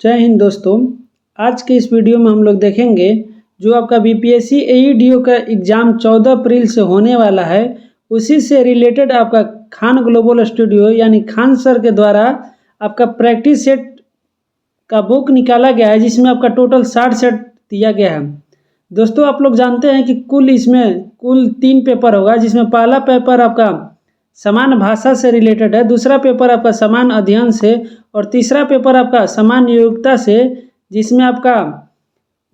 जय हिंद दोस्तों। आज के इस वीडियो में हम लोग देखेंगे जो आपका बीपीएससी एईडीओ का एग्ज़ाम 14 अप्रैल से होने वाला है, उसी से रिलेटेड आपका खान ग्लोबल स्टूडियो यानी खान सर के द्वारा आपका प्रैक्टिस सेट का बुक निकाला गया है, जिसमें आपका टोटल 60 सेट दिया गया है। दोस्तों, आप लोग जानते हैं कि कुल 3 पेपर होगा, जिसमें पहला पेपर आपका समान भाषा से रिलेटेड है, दूसरा पेपर आपका समान अध्ययन से और तीसरा पेपर आपका समान योग्यता से, जिसमें आपका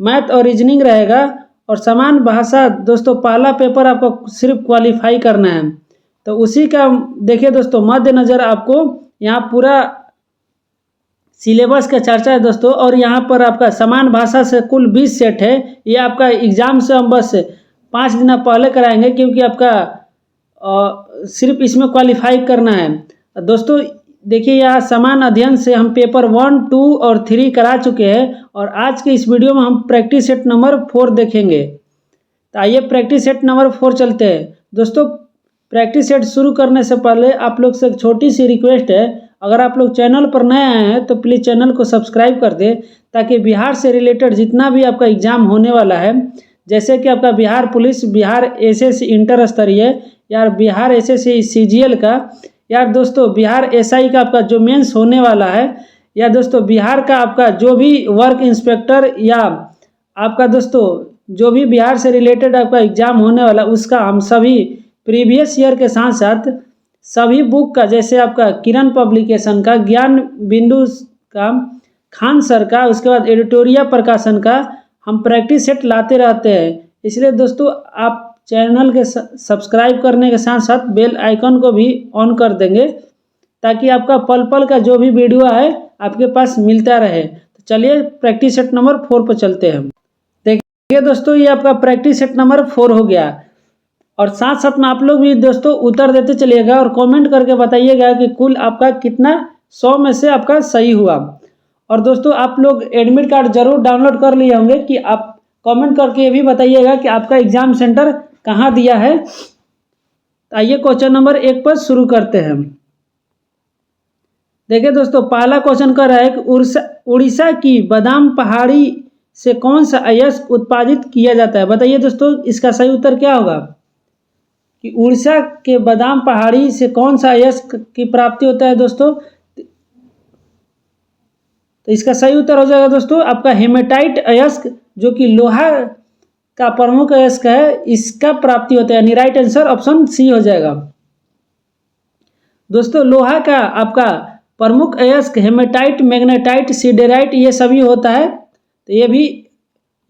मैथ और रीजनिंग रहेगा। और समान भाषा दोस्तों पहला पेपर आपको सिर्फ क्वालिफाई करना है, तो उसी का देखिए दोस्तों मद्देनज़र आपको यहाँ पूरा सिलेबस का चर्चा है दोस्तों। और यहाँ पर आपका समान भाषा से कुल 20 सेट है। ये आपका एग्ज़ाम से हम बस 5 दिन पहले कराएंगे, क्योंकि आपका सिर्फ इसमें क्वालिफाई करना है दोस्तों। देखिए, यहाँ समान अध्ययन से हम पेपर 1, 2 और 3 करा चुके हैं, और आज के इस वीडियो में हम प्रैक्टिस सेट नंबर 4 देखेंगे। तो आइए प्रैक्टिस सेट नंबर 4 चलते हैं दोस्तों। प्रैक्टिस सेट शुरू करने से पहले आप लोग से एक छोटी सी रिक्वेस्ट है, अगर आप लोग चैनल पर नए आए हैं तो प्लीज़ चैनल को सब्सक्राइब कर दें, ताकि बिहार से रिलेटेड जितना भी आपका एग्ज़ाम होने वाला है, जैसे कि आपका Bihar police, Bihar SSC inter स्तरीय, या बिहार एसएससी सीजीएल का, या दोस्तों बिहार एसआई का आपका जो मेंस होने वाला है, या दोस्तों बिहार का आपका जो भी वर्क इंस्पेक्टर, या आपका दोस्तों जो भी बिहार से रिलेटेड आपका एग्ज़ाम होने वाला, उसका हम सभी प्रीवियस ईयर के साथ साथ सभी बुक का, जैसे आपका किरण पब्लिकेशन का, ज्ञान बिंदु का, खान सर का, उसके बाद एडिटोरिया प्रकाशन का हम प्रैक्टिस सेट लाते रहते हैं। इसलिए दोस्तों आप चैनल के सब्सक्राइब करने के साथ साथ बेल आइकन को भी ऑन कर देंगे, ताकि आपका पल पल का जो भी वीडियो है आपके पास मिलता रहे। तो चलिए प्रैक्टिस सेट नंबर 4 पर चलते हैं। देखिए दोस्तों, ये आपका प्रैक्टिस सेट नंबर 4 हो गया, और साथ साथ में आप लोग भी दोस्तों उत्तर देते चलिएगा और कमेंट करके बताइएगा कि कुल आपका कितना 100 में से आपका सही हुआ। और दोस्तों आप लोग एडमिट कार्ड जरूर डाउनलोड कर लिए होंगे, कि आप कमेंट करके ये भी बताइएगा कि आपका एग्ज़ाम सेंटर कहाँ दिया है। आइए क्वेश्चन नंबर 1 पर शुरू करते हैं। देखिए दोस्तों, पहला क्वेश्चन कर रहा है कि उड़ीसा की बादाम पहाड़ी से कौन सा अयस्क उत्पादित किया जाता है। बताइए दोस्तों इसका सही उत्तर क्या होगा, कि उड़ीसा के बादाम पहाड़ी से कौन सा अयस्क की प्राप्ति होता है दोस्तों। तो इसका सही उत्तर हो जाएगा दोस्तों आपका हेमेटाइट अयस्क, जो कि लोहा का प्रमुख अयस्क है, इसका प्राप्ति होता है, यानी राइट आंसर ऑप्शन सी हो जाएगा। दोस्तों लोहा का आपका प्रमुख अयस्क हेमेटाइट, मैग्नेटाइट, सिडेराइट ये सभी होता है, तो ये भी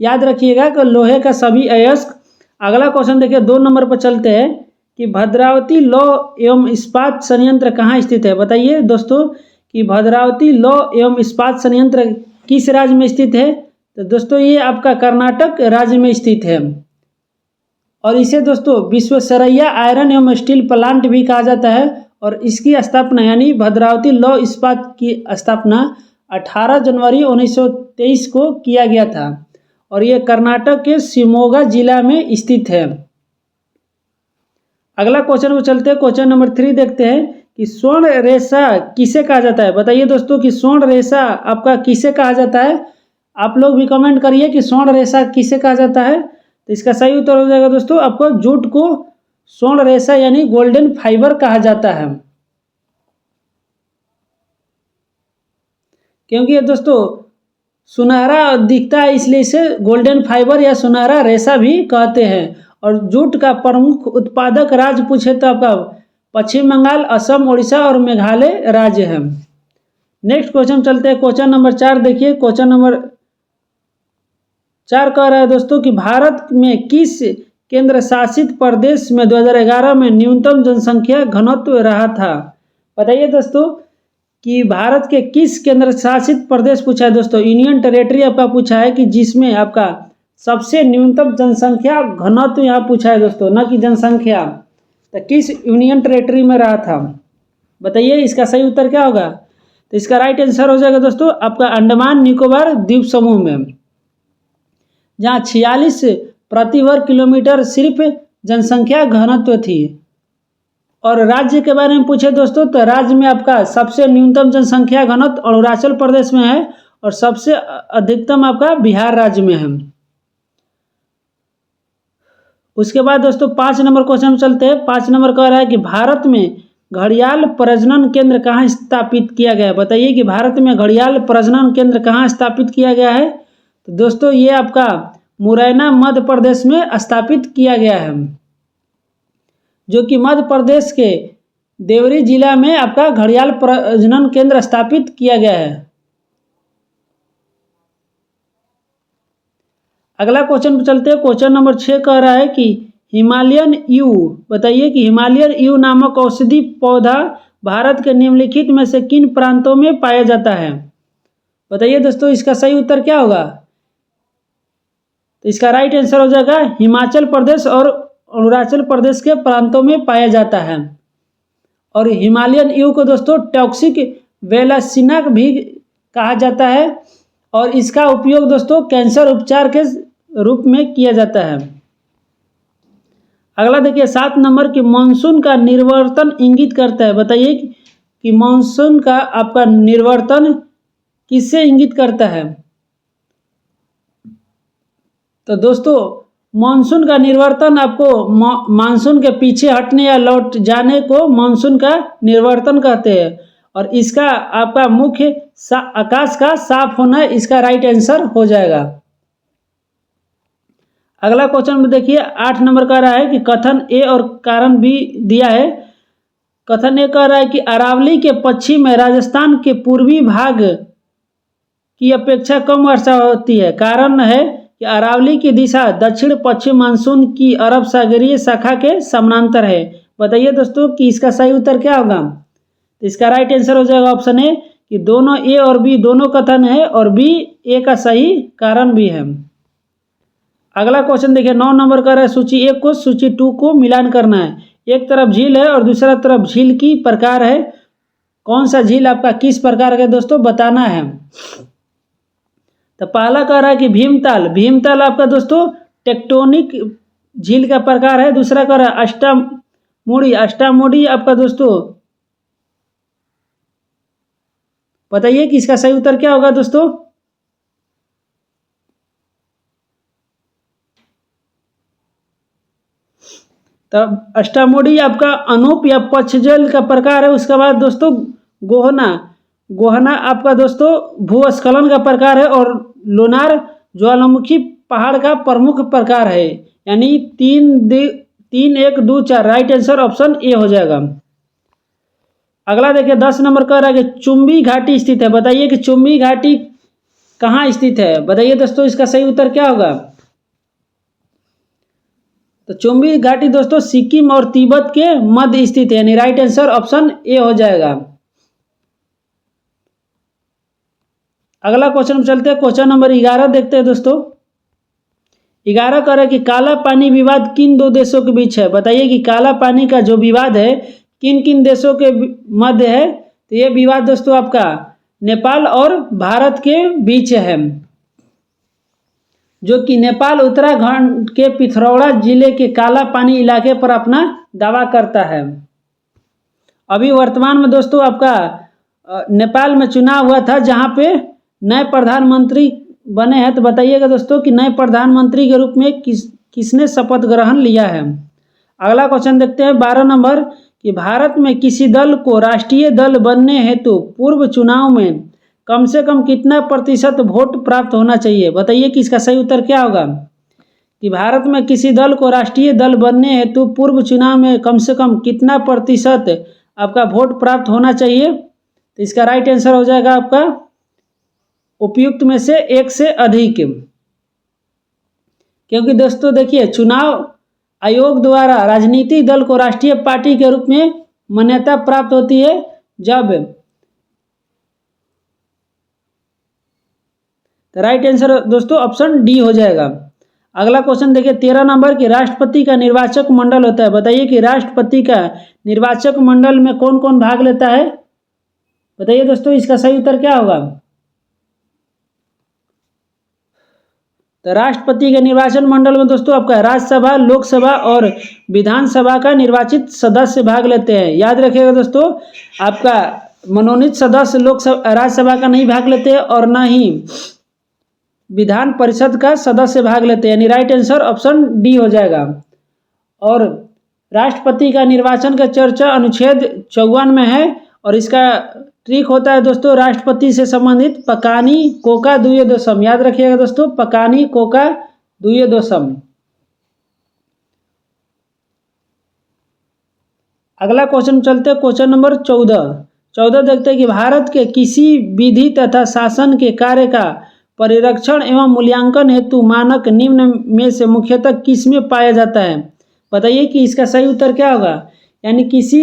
याद रखिएगा कि लोहे का सभी अयस्क। अगला क्वेश्चन देखिए 2 नंबर पर चलते हैं, कि भद्रावती लौह एवं इस्पात संयंत्र कहाँ स्थित है। बताइए दोस्तों कि भद्रावती लौह एवं इस्पात संयंत्र किस राज्य में स्थित है। तो दोस्तों ये आपका कर्नाटक राज्य में स्थित है, और इसे दोस्तों विश्वेश्वरैया आयरन एवं स्टील प्लांट भी कहा जाता है। और इसकी स्थापना यानी भद्रावती लौह इस्पात की स्थापना 18 जनवरी 1923 को किया गया था, और ये कर्नाटक के शिवमोगा जिला में स्थित है। अगला क्वेश्चन में चलते हैं, क्वेश्चन नंबर 3 देखते हैं कि स्वर्ण रेशा किसे कहा जाता है। बताइए दोस्तों कि स्वर्ण रेशा आपका किसे कहा जाता है। आप लोग भी कमेंट करिए कि स्वर्ण रेशा किसे कहा जाता है। तो इसका सही उत्तर हो जाएगा दोस्तों आपको जूट को स्वर्ण रेशा यानी गोल्डन फाइबर कहा जाता है, क्योंकि ये दोस्तों सुनहरा दिखता है, इसलिए इसे गोल्डन फाइबर या सुनहरा रेशा भी कहते हैं। और जूट का प्रमुख उत्पादक राज्य पूछे तो आपका पश्चिम बंगाल, असम, उड़ीसा और मेघालय राज्य है। नेक्स्ट क्वेश्चन चलते हैं, क्वेश्चन नंबर 4 देखिए। क्वेश्चन नंबर 4 कह रहा है दोस्तों कि भारत में किस केंद्र शासित प्रदेश में 2011 में न्यूनतम जनसंख्या घनत्व रहा था। बताइए दोस्तों कि भारत के किस केंद्र शासित प्रदेश पूछा है दोस्तों। यूनियन टेरेटरी आपका पूछा है कि जिसमें आपका सबसे न्यूनतम जनसंख्या घनत्व यहाँ पूछा है दोस्तों, न कि जनसंख्या। तो किस यूनियन टेरेटरी में रहा था। बताइए इसका सही उत्तर क्या होगा। तो इसका राइट आंसर हो जाएगा दोस्तों आपका अंडमान निकोबार द्वीप समूह में, जहाँ 46 प्रति वर्ग किलोमीटर सिर्फ जनसंख्या घनत्व थी। और राज्य के बारे में पूछे दोस्तों, तो राज्य में आपका सबसे न्यूनतम जनसंख्या घनत्व अरुणाचल प्रदेश में है, और सबसे अधिकतम आपका बिहार राज्य में है। उसके बाद दोस्तों 5 नंबर क्वेश्चन चलते हैं। 5 नंबर कह रहा है कि भारत में घड़ियाल प्रजनन केंद्र कहाँ स्थापित किया गया है। बताइए कि भारत में घड़ियाल प्रजनन केंद्र कहाँ स्थापित किया गया है। तो दोस्तों ये आपका मुरैना मध्य प्रदेश में स्थापित किया गया है, जो कि मध्य प्रदेश के देवरी जिला में आपका घड़ियाल प्रजनन केंद्र स्थापित किया गया है। अगला क्वेश्चन पर चलते हैं। क्वेश्चन नंबर 6 कह रहा है कि हिमालयन ईव, बताइए कि हिमालयन ईव नामक औषधि पौधा भारत के निम्नलिखित में से किन प्रांतों में पाया जाता है। बताइए दोस्तों इसका सही उत्तर क्या होगा। तो इसका राइट आंसर हो जाएगा हिमाचल प्रदेश और अरुणाचल प्रदेश के प्रांतों में पाया जाता है। और हिमालयन ईव को दोस्तों टॉक्सिक वेलासिना भी कहा जाता है और इसका उपयोग दोस्तों कैंसर उपचार के रूप में किया जाता है। अगला देखिए 7 नंबर की मानसून का निर्वर्तन इंगित करता है। बताइए कि मानसून का आपका निर्वर्तन किससे इंगित करता है। तो दोस्तों मानसून का निर्वर्तन आपको मानसून के पीछे हटने या लौट जाने को मानसून का निर्वर्तन कहते हैं और इसका आपका मुख्य आकाश का साफ होना इसका राइट आंसर हो जाएगा। अगला क्वेश्चन में देखिए 8 नंबर कह रहा है कि कथन ए और कारण बी दिया है। कथन ए कह रहा है कि अरावली के पश्चिम में राजस्थान के पूर्वी भाग की अपेक्षा कम वर्षा होती है। कारण है कि अरावली की दिशा दक्षिण पश्चिम मानसून की अरब सागरीय शाखा के समानांतर है। बताइए दोस्तों कि इसका सही उत्तर क्या होगा। तो इसका राइट आंसर हो जाएगा ऑप्शन ए कि दोनों ए और बी दोनों कथन है और बी ए का सही कारण भी है। अगला क्वेश्चन देखिए 9 नंबर का है सूची 1 को सूची 2 को मिलान करना है। एक तरफ झील है और दूसरा तरफ झील की प्रकार है। कौन सा झील आपका किस प्रकार का दोस्तों बताना है। तो पहला कह रहा है कि भीमताल, भीमताल आपका दोस्तों टेक्टोनिक झील का प्रकार है। दूसरा कह रहा है अष्टामुड़ी, अष्टामुड़ी आपका दोस्तों बताइए कि इसका सही उत्तर क्या होगा दोस्तों। तब अष्टामुड़ी आपका अनूप या पक्षजल का प्रकार है। उसके बाद दोस्तों गोहना, गोहना आपका दोस्तों भूस्खलन का प्रकार है और लोनार ज्वालामुखी पहाड़ का प्रमुख प्रकार है। यानी 3 1 2 4 राइट आंसर ऑप्शन ए हो जाएगा। अगला देखिए 10 नंबर कह रहा है कि चुंबी घाटी स्थित है। बताइए कि चुंबी घाटी कहाँ स्थित है। बताइए दोस्तों इसका सही उत्तर क्या होगा। तो चुंबी घाटी दोस्तों सिक्किम और तिब्बत के मध्य स्थित है। यानी राइट आंसर ऑप्शन ए हो जाएगा। अगला क्वेश्चन में चलते हैं। क्वेश्चन नंबर 11 देखते हैं दोस्तों। 11 कह रहा है कि काला पानी विवाद किन 2 देशों के बीच है। बताइए कि काला पानी का जो विवाद है किन किन देशों के मध्य है। तो ये विवाद दोस्तों आपका नेपाल और भारत के बीच है, जो कि नेपाल उत्तराखंड के पिथौरागढ़ जिले के काला पानी इलाके पर अपना दावा करता है। अभी वर्तमान में दोस्तों आपका नेपाल में चुनाव हुआ था जहां पे नए प्रधानमंत्री बने हैं। तो बताइएगा दोस्तों कि नए प्रधानमंत्री के रूप में किसने शपथ ग्रहण लिया है। अगला क्वेश्चन देखते हैं 12 नंबर कि भारत में किसी दल को राष्ट्रीय दल बनने हेतु पूर्व चुनाव में कम से कम कितना प्रतिशत वोट प्राप्त होना चाहिए। बताइए कि इसका सही उत्तर क्या होगा। कि भारत में किसी दल को राष्ट्रीय दल बनने हेतु पूर्व चुनाव में कम से कम कितना प्रतिशत आपका वोट प्राप्त होना चाहिए। तो इसका राइट आंसर हो जाएगा आपका उपयुक्त में से 1 से अधिक। क्योंकि दोस्तों देखिए चुनाव आयोग द्वारा राजनीतिक दल को राष्ट्रीय पार्टी के रूप में मान्यता प्राप्त होती है जब। तो राइट आंसर दोस्तों ऑप्शन डी हो जाएगा। अगला क्वेश्चन देखिए 13 नंबर कि राष्ट्रपति का निर्वाचक मंडल होता है। बताइए कि राष्ट्रपति का निर्वाचक मंडल में कौन कौन भाग लेता है। बताइए दोस्तों इसका सही उत्तर क्या होगा। तो राष्ट्रपति के निर्वाचन मंडल में दोस्तों आपका राज्यसभा, लोकसभा और विधानसभा का निर्वाचित सदस्य भाग लेते हैं। याद रखिएगा दोस्तों आपका मनोनीत सदस्य लोकसभा राज्यसभा का नहीं भाग लेते और ना ही विधान परिषद का सदस्य भाग लेते हैं, यानी राइट आंसर ऑप्शन डी हो जाएगा। और राष्ट्रपति का निर्वाचन का चर्चा अनुच्छेद 54 में है और इसका ट्रिक होता है दोस्तों राष्ट्रपति से संबंधित पकानी कोका दुय्योदशम, याद रखिएगा दोस्तों पकानी कोका दुय्योदशम। अगला क्वेश्चन चलते हैं क्वेश्चन नंबर 14 देखते हैं कि भारत के किसी विधि तथा शासन के कार्य का परिरक्षण एवं मूल्यांकन हेतु मानक निम्न में से मुख्यतः किस में पाया जाता है। बताइए कि इसका सही उत्तर क्या होगा। यानी किसी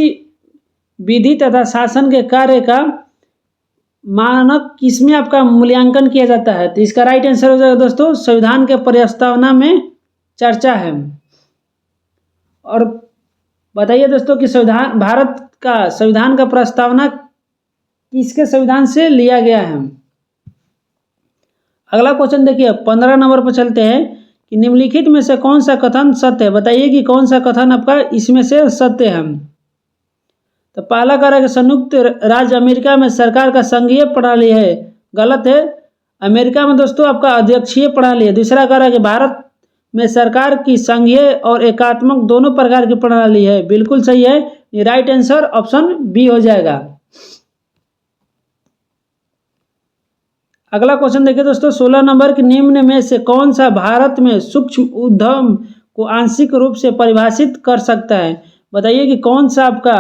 विधि तथा शासन के कार्य का मानक किस में आपका मूल्यांकन किया जाता है, तो इसका राइट आंसर हो जाएगा दोस्तों संविधान के प्रस्तावना में चर्चा है। और बताइए दोस्तों कि भारत का संविधान का प्रस्तावना किसके संविधान से लिया गया है। अगला क्वेश्चन देखिए 15 नंबर पर चलते हैं कि निम्नलिखित में से कौन सा कथन सत्य है। बताइए कि कौन सा कथन आपका इसमें से सत्य है। तो पहला कह रहा है कि संयुक्त राज्य अमेरिका में सरकार का संघीय प्रणाली है, गलत है। अमेरिका में दोस्तों आपका अध्यक्षीय प्रणाली है। दूसरा कह रहा है कि भारत में सरकार की संघीय और एकात्मक दोनों प्रकार की प्रणाली है, बिल्कुल सही है। ये राइट आंसर ऑप्शन बी हो जाएगा। अगला क्वेश्चन देखिए दोस्तों 16 नंबर के निम्न में से कौन सा भारत में सूक्ष्म उद्यम को आंशिक रूप से परिभाषित कर सकता है। बताइए कि कौन सा आपका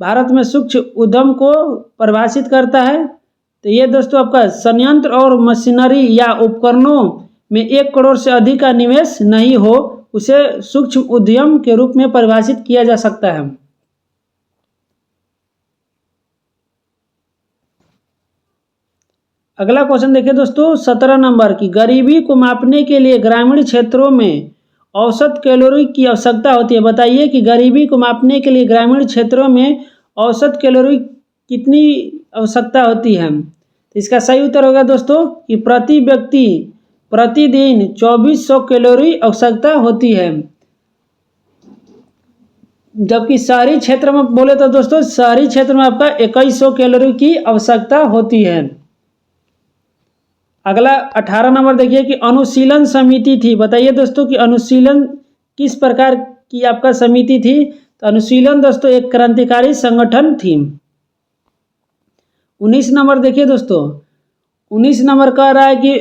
भारत में सूक्ष्म उद्यम को परिभाषित करता है। तो ये दोस्तों आपका संयंत्र और मशीनरी या उपकरणों में 1 करोड़ से अधिक का निवेश नहीं हो, उसे सूक्ष्म उद्यम के रूप में परिभाषित किया जा सकता है। अगला क्वेश्चन देखिए दोस्तों 17 नंबर की गरीबी को मापने के लिए ग्रामीण क्षेत्रों में औसत कैलोरी की आवश्यकता होती है। बताइए कि गरीबी को मापने के लिए ग्रामीण क्षेत्रों में औसत कैलोरी कितनी आवश्यकता होती है। तो इसका सही उत्तर होगा दोस्तों कि प्रति व्यक्ति प्रतिदिन 2400 कैलोरी आवश्यकता होती है। जबकि शहरी क्षेत्र में बोले तो दोस्तों शहरी क्षेत्र में आपका 2100 कैलोरी की आवश्यकता होती है। अगला 18 नंबर देखिए कि अनुशीलन समिति थी। बताइए दोस्तों कि अनुशीलन किस प्रकार की आपका समिति थी। तो अनुशीलन दोस्तों एक क्रांतिकारी संगठन थी। 19 नंबर देखिए दोस्तों 19 नंबर कह रहा है कि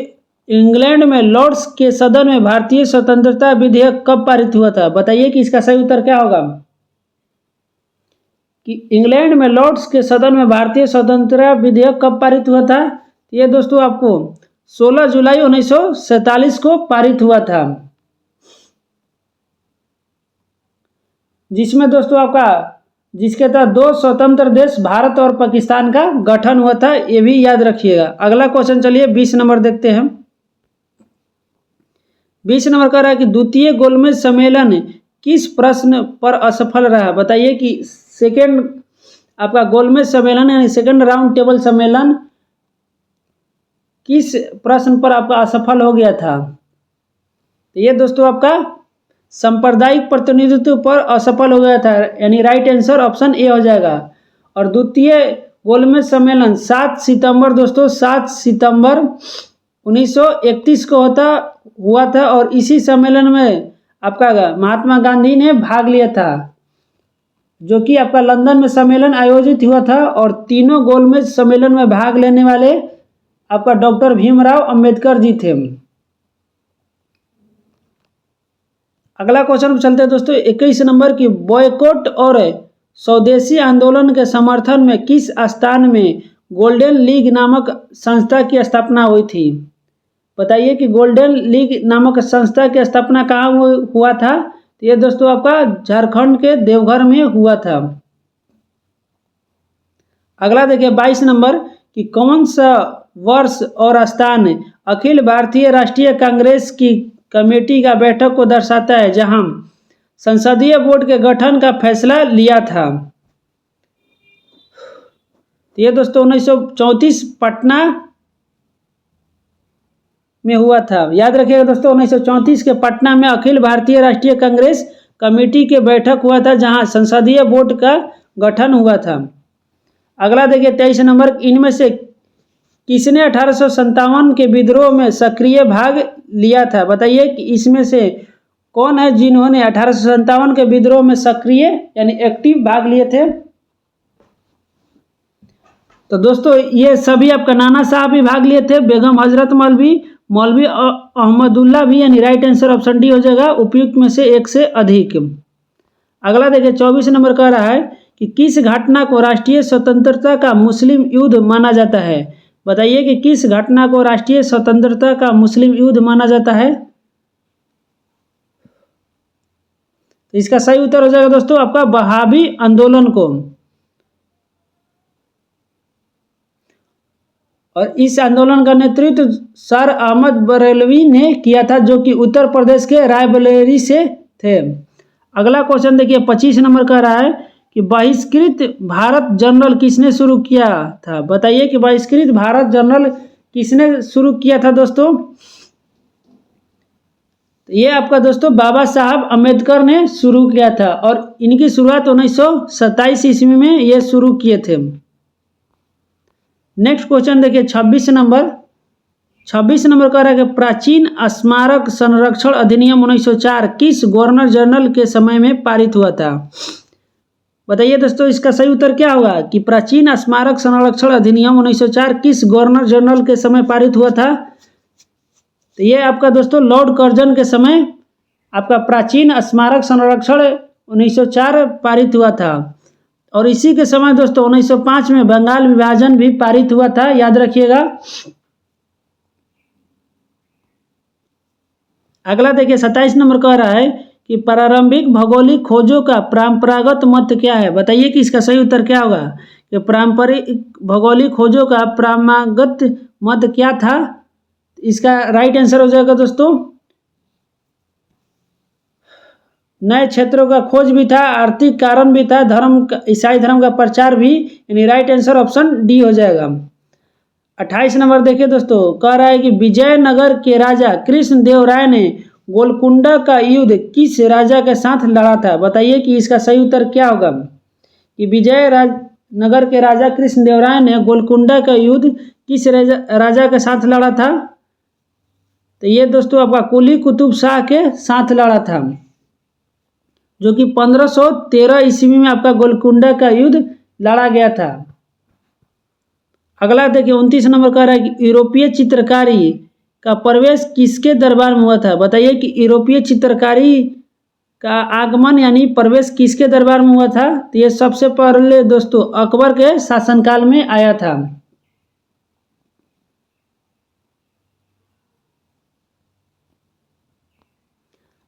इंग्लैंड में लॉर्ड्स के सदन में भारतीय स्वतंत्रता विधेयक कब पारित हुआ था। बताइए कि इसका सही उत्तर क्या होगा। कि इंग्लैंड में लॉर्ड्स के सदन में भारतीय स्वतंत्रता विधेयक कब पारित हुआ था। ये दोस्तों आपको 16 जुलाई 1947 को पारित हुआ था, जिसमें दोस्तों आपका जिसके तहत 2 स्वतंत्र देश भारत और पाकिस्तान का गठन हुआ था, ये भी याद रखिएगा। अगला क्वेश्चन चलिए 20 नंबर देखते हैं। 20 नंबर कह रहा है कि द्वितीय गोलमेज सम्मेलन किस प्रश्न पर असफल रहा। बताइए कि सेकेंड आपका गोलमेज सम्मेलन यानी सेकेंड राउंड टेबल सम्मेलन किस प्रश्न पर आपका असफल हो गया था। तो ये दोस्तों आपका सांप्रदायिक प्रतिनिधित्व पर असफल हो गया था, यानी राइट आंसर ऑप्शन ए हो जाएगा। और द्वितीय गोलमेज सम्मेलन 7 सितंबर दोस्तों 7 सितंबर 1931 को हुआ था और इसी सम्मेलन में आपका महात्मा गांधी ने भाग लिया था, जो कि आपका लंदन में सम्मेलन आयोजित हुआ था। और तीनों गोलमेज सम्मेलन में भाग लेने वाले आपका डॉक्टर भीमराव अंबेडकर जी थे। अगला क्वेश्चन चलते हैं दोस्तों 21 नंबर की बॉयकॉट और स्वदेशी आंदोलन के समर्थन में किस स्थान में गोल्डन लीग नामक संस्था की स्थापना हुई थी। बताइए कि गोल्डन लीग नामक संस्था की स्थापना कहाँ हुआ था। तो ये दोस्तों आपका झारखंड के देवघर में हुआ था। अगला देखिए 22 नंबर कि कौन सा वर्ष और स्थान अखिल भारतीय राष्ट्रीय कांग्रेस की कमेटी का बैठक को दर्शाता है, जहां संसदीय बोर्ड के गठन का फैसला लिया था। तो ये दोस्तों 1934 पटना में हुआ था। याद रखिएगा दोस्तों 1934 के पटना में अखिल भारतीय राष्ट्रीय कांग्रेस कमेटी के बैठक हुआ था, जहां संसदीय बोर्ड का गठन हुआ था। अगला देखिए 23 नंबर, इनमें से किसने 1857 के विद्रोह में सक्रिय भाग लिया था? बताइए कि इसमें से कौन है जिन्होंने 1857 के विद्रोह में सक्रिय यानी एक्टिव भाग लिए थे? तो दोस्तों ये सभी आपका नाना साहब भी भाग लिए थे, बेगम हजरत मौलवी, मौलवी अहमदुल्ला भी, यानी राइट आंसर ऑप्शन डी हो जाएगा, उपयुक्त में से एक से अधिक। अगला देखिए 24 नंबर कह रहा है कि किस घटना को राष्ट्रीय स्वतंत्रता का मुस्लिम युद्ध माना जाता है? बताइए कि किस घटना को राष्ट्रीय स्वतंत्रता का मुस्लिम युद्ध माना जाता है? तो इसका सही उत्तर हो जाएगा दोस्तों आपका वहाबी आंदोलन को। और इस आंदोलन का नेतृत्व सर अहमद बरेलवी ने किया था, जो कि उत्तर प्रदेश के रायबरेली से थे। अगला क्वेश्चन देखिए 25 नंबर कह रहा है कि बहिष्कृत भारत जर्नल किसने शुरू किया था? बताइए कि बहिष्कृत भारत जर्नल किसने शुरू किया था दोस्तों? ये आपका दोस्तों बाबा साहब अम्बेडकर ने शुरू किया था, और इनकी शुरुआत 1927 ईस्वी में ये शुरू किए थे। नेक्स्ट क्वेश्चन देखिए 26 नंबर कह रहा है कि प्राचीन स्मारक संरक्षण अधिनियम 1904 किस गवर्नर जनरल के समय में पारित हुआ था? बताइए दोस्तों इसका सही उत्तर क्या होगा कि प्राचीन स्मारक संरक्षण अधिनियम 1904 किस गवर्नर जनरल के समय पारित हुआ था? तो ये आपका दोस्तों लॉर्ड कर्जन के समय आपका प्राचीन स्मारक संरक्षण 1904 पारित हुआ था। और इसी के समय दोस्तों 1905 में बंगाल विभाजन भी पारित हुआ था, याद रखिएगा। अगला देखिए 27 नंबर कह रहा है कि प्रारंभिक भौगोलिक खोजों का परंपरागत मत क्या है? बताइए कि इसका सही उत्तर क्या होगा कि पारंपरिक भौगोलिक खोजों का परंपरागत मत क्या था? इसका राइट आंसर हो जाएगा दोस्तों नए क्षेत्रों का खोज भी था, आर्थिक कारण भी था, ईसाई धर्म का प्रचार भी, यानी राइट आंसर ऑप्शन डी हो जाएगा। 28 नंबर देखिए दोस्तों कह रहा है कि विजयनगर के राजा कृष्णदेव राय ने गोलकुंडा का युद्ध किस राजा के साथ लड़ा था? बताइए कि इसका सही उत्तर क्या होगा कि विजयनगर के राजा कृष्णदेव राय ने गोलकुंडा का युद्ध किस राजा के साथ लड़ा था? तो ये दोस्तों आपका कुली कुतुब शाह के साथ लड़ा था, जो कि 1513 ईस्वी में आपका गोलकुंडा का युद्ध लड़ा गया था। अगला देखिए 29 नंबर कह रहा है कि यूरोपीय चित्रकारी का प्रवेश किसके दरबार में हुआ था? बताइए कि यूरोपीय चित्रकारी का आगमन यानी प्रवेश किसके दरबार में हुआ था? तो ये सबसे पहले दोस्तों अकबर के शासनकाल में आया था।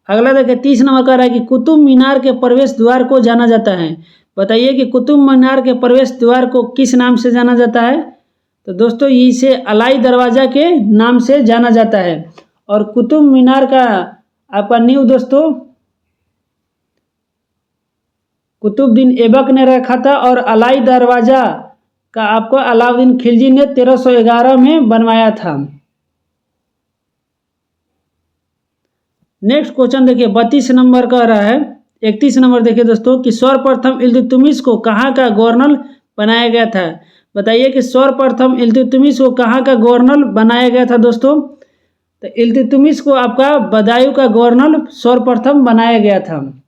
अगला देखिए 30 नंबर कह रहा है कि कुतुब मीनार के प्रवेश द्वार को जाना जाता है। बताइए कि कुतुब मीनार के प्रवेश द्वार को किस नाम से जाना जाता है? तो दोस्तों इसे अलाई दरवाजा के नाम से जाना जाता है। और कुतुब मीनार का आपका नींव दोस्तों कुतुबुद्दीन ऐबक ने रखा था, और अलाई दरवाजा का आपको अलाउद्दीन खिलजी ने 1311 में बनवाया था। नेक्स्ट क्वेश्चन देखिए 32 नंबर कह रहा है 31 नंबर देखिए दोस्तों कि सर्वप्रथम इल्तुतमिश को कहाँ का गवर्नर बनाया गया था? बताइए कि सर्वप्रथम इल्तुतमिश को कहाँ का गवर्नर बनाया गया था दोस्तों? तो इल्तुतमिश को आपका बदायूं का गवर्नर सर्वप्रथम बनाया गया था,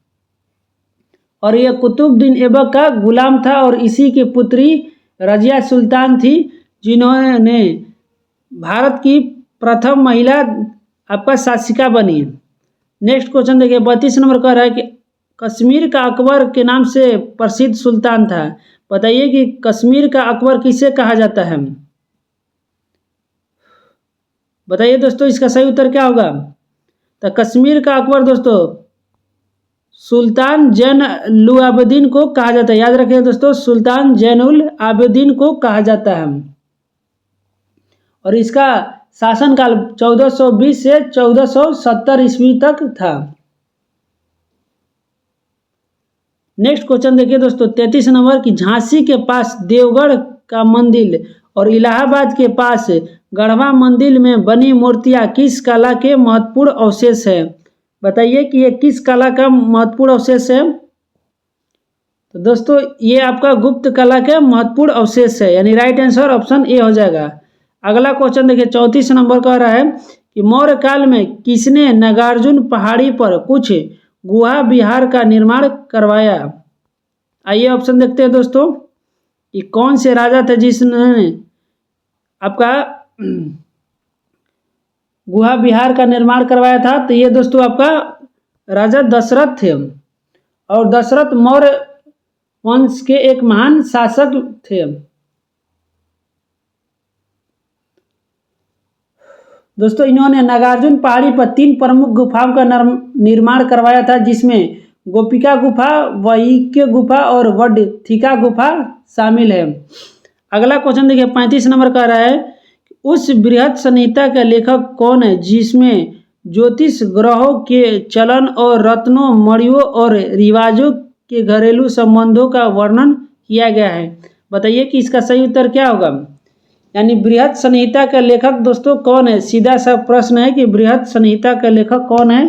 और यह कुतुबुद्दीन ऐबक का गुलाम था, और इसी की पुत्री रजिया सुल्तान थी, जिन्होंने भारत की प्रथम महिला आपका शासिका बनी। नेक्स्ट क्वेश्चन देखिए 32 नंबर कह रहा है कि कश्मीर का अकबर के नाम से प्रसिद्ध सुल्तान था। बताइए कि कश्मीर का अकबर किसे कहा जाता है? बताइए दोस्तों इसका सही उत्तर क्या होगा? तो कश्मीर का अकबर दोस्तों सुल्तान जैनुल आबिदीन को कहा जाता है। याद रखिए दोस्तों सुल्तान जैनुल आबिदीन को कहा जाता है, और इसका शासनकाल 1420 से 1470 ईस्वी तक था। नेक्स्ट क्वेश्चन देखिए दोस्तों 33 नंबर की झांसी के पास देवगढ़ का मंदिर और इलाहाबाद के पास गढ़वा मंदिर में बनी मूर्तियां किस कला के महत्वपूर्ण अवशेष है? बताइए कि ये किस कला का महत्वपूर्ण अवशेष है? तो दोस्तों ये आपका गुप्त कला के महत्वपूर्ण अवशेष है, यानी राइट आंसर ऑप्शन ए हो जाएगा। अगला क्वेश्चन देखिए 34 नंबर का रहा है कि मौर्य काल में किसने नागार्जुन पहाड़ी पर कुछ गुहा विहार का निर्माण करवाया। आइए ऑप्शन देखते हैं दोस्तों, कि कौन से राजा थे जिसने आपका गुहा विहार का निर्माण करवाया था। तो ये दोस्तों आपका राजा दशरथ थे, और दशरथ मौर्य वंश के एक महान शासक थे। दोस्तों इन्होंने नागार्जुन पहाड़ी पर 3 प्रमुख गुफाओं का निर्माण करवाया था, जिसमें गोपिका गुफा, वैक्य गुफा और वडथिका गुफा शामिल है। अगला क्वेश्चन देखिए 35 नंबर का रहा है, उस बृहद संहिता का लेखक कौन है जिसमें ज्योतिष, ग्रहों के चलन और रत्नों, मणियों और रिवाजों के घरेलू संबंधों का वर्णन किया गया है। बताइए कि इसका सही उत्तर क्या होगा। यानी बृहद संहिता का लेखक दोस्तों कौन है, सीधा सा प्रश्न है कि बृहद संहिता का लेखक कौन है।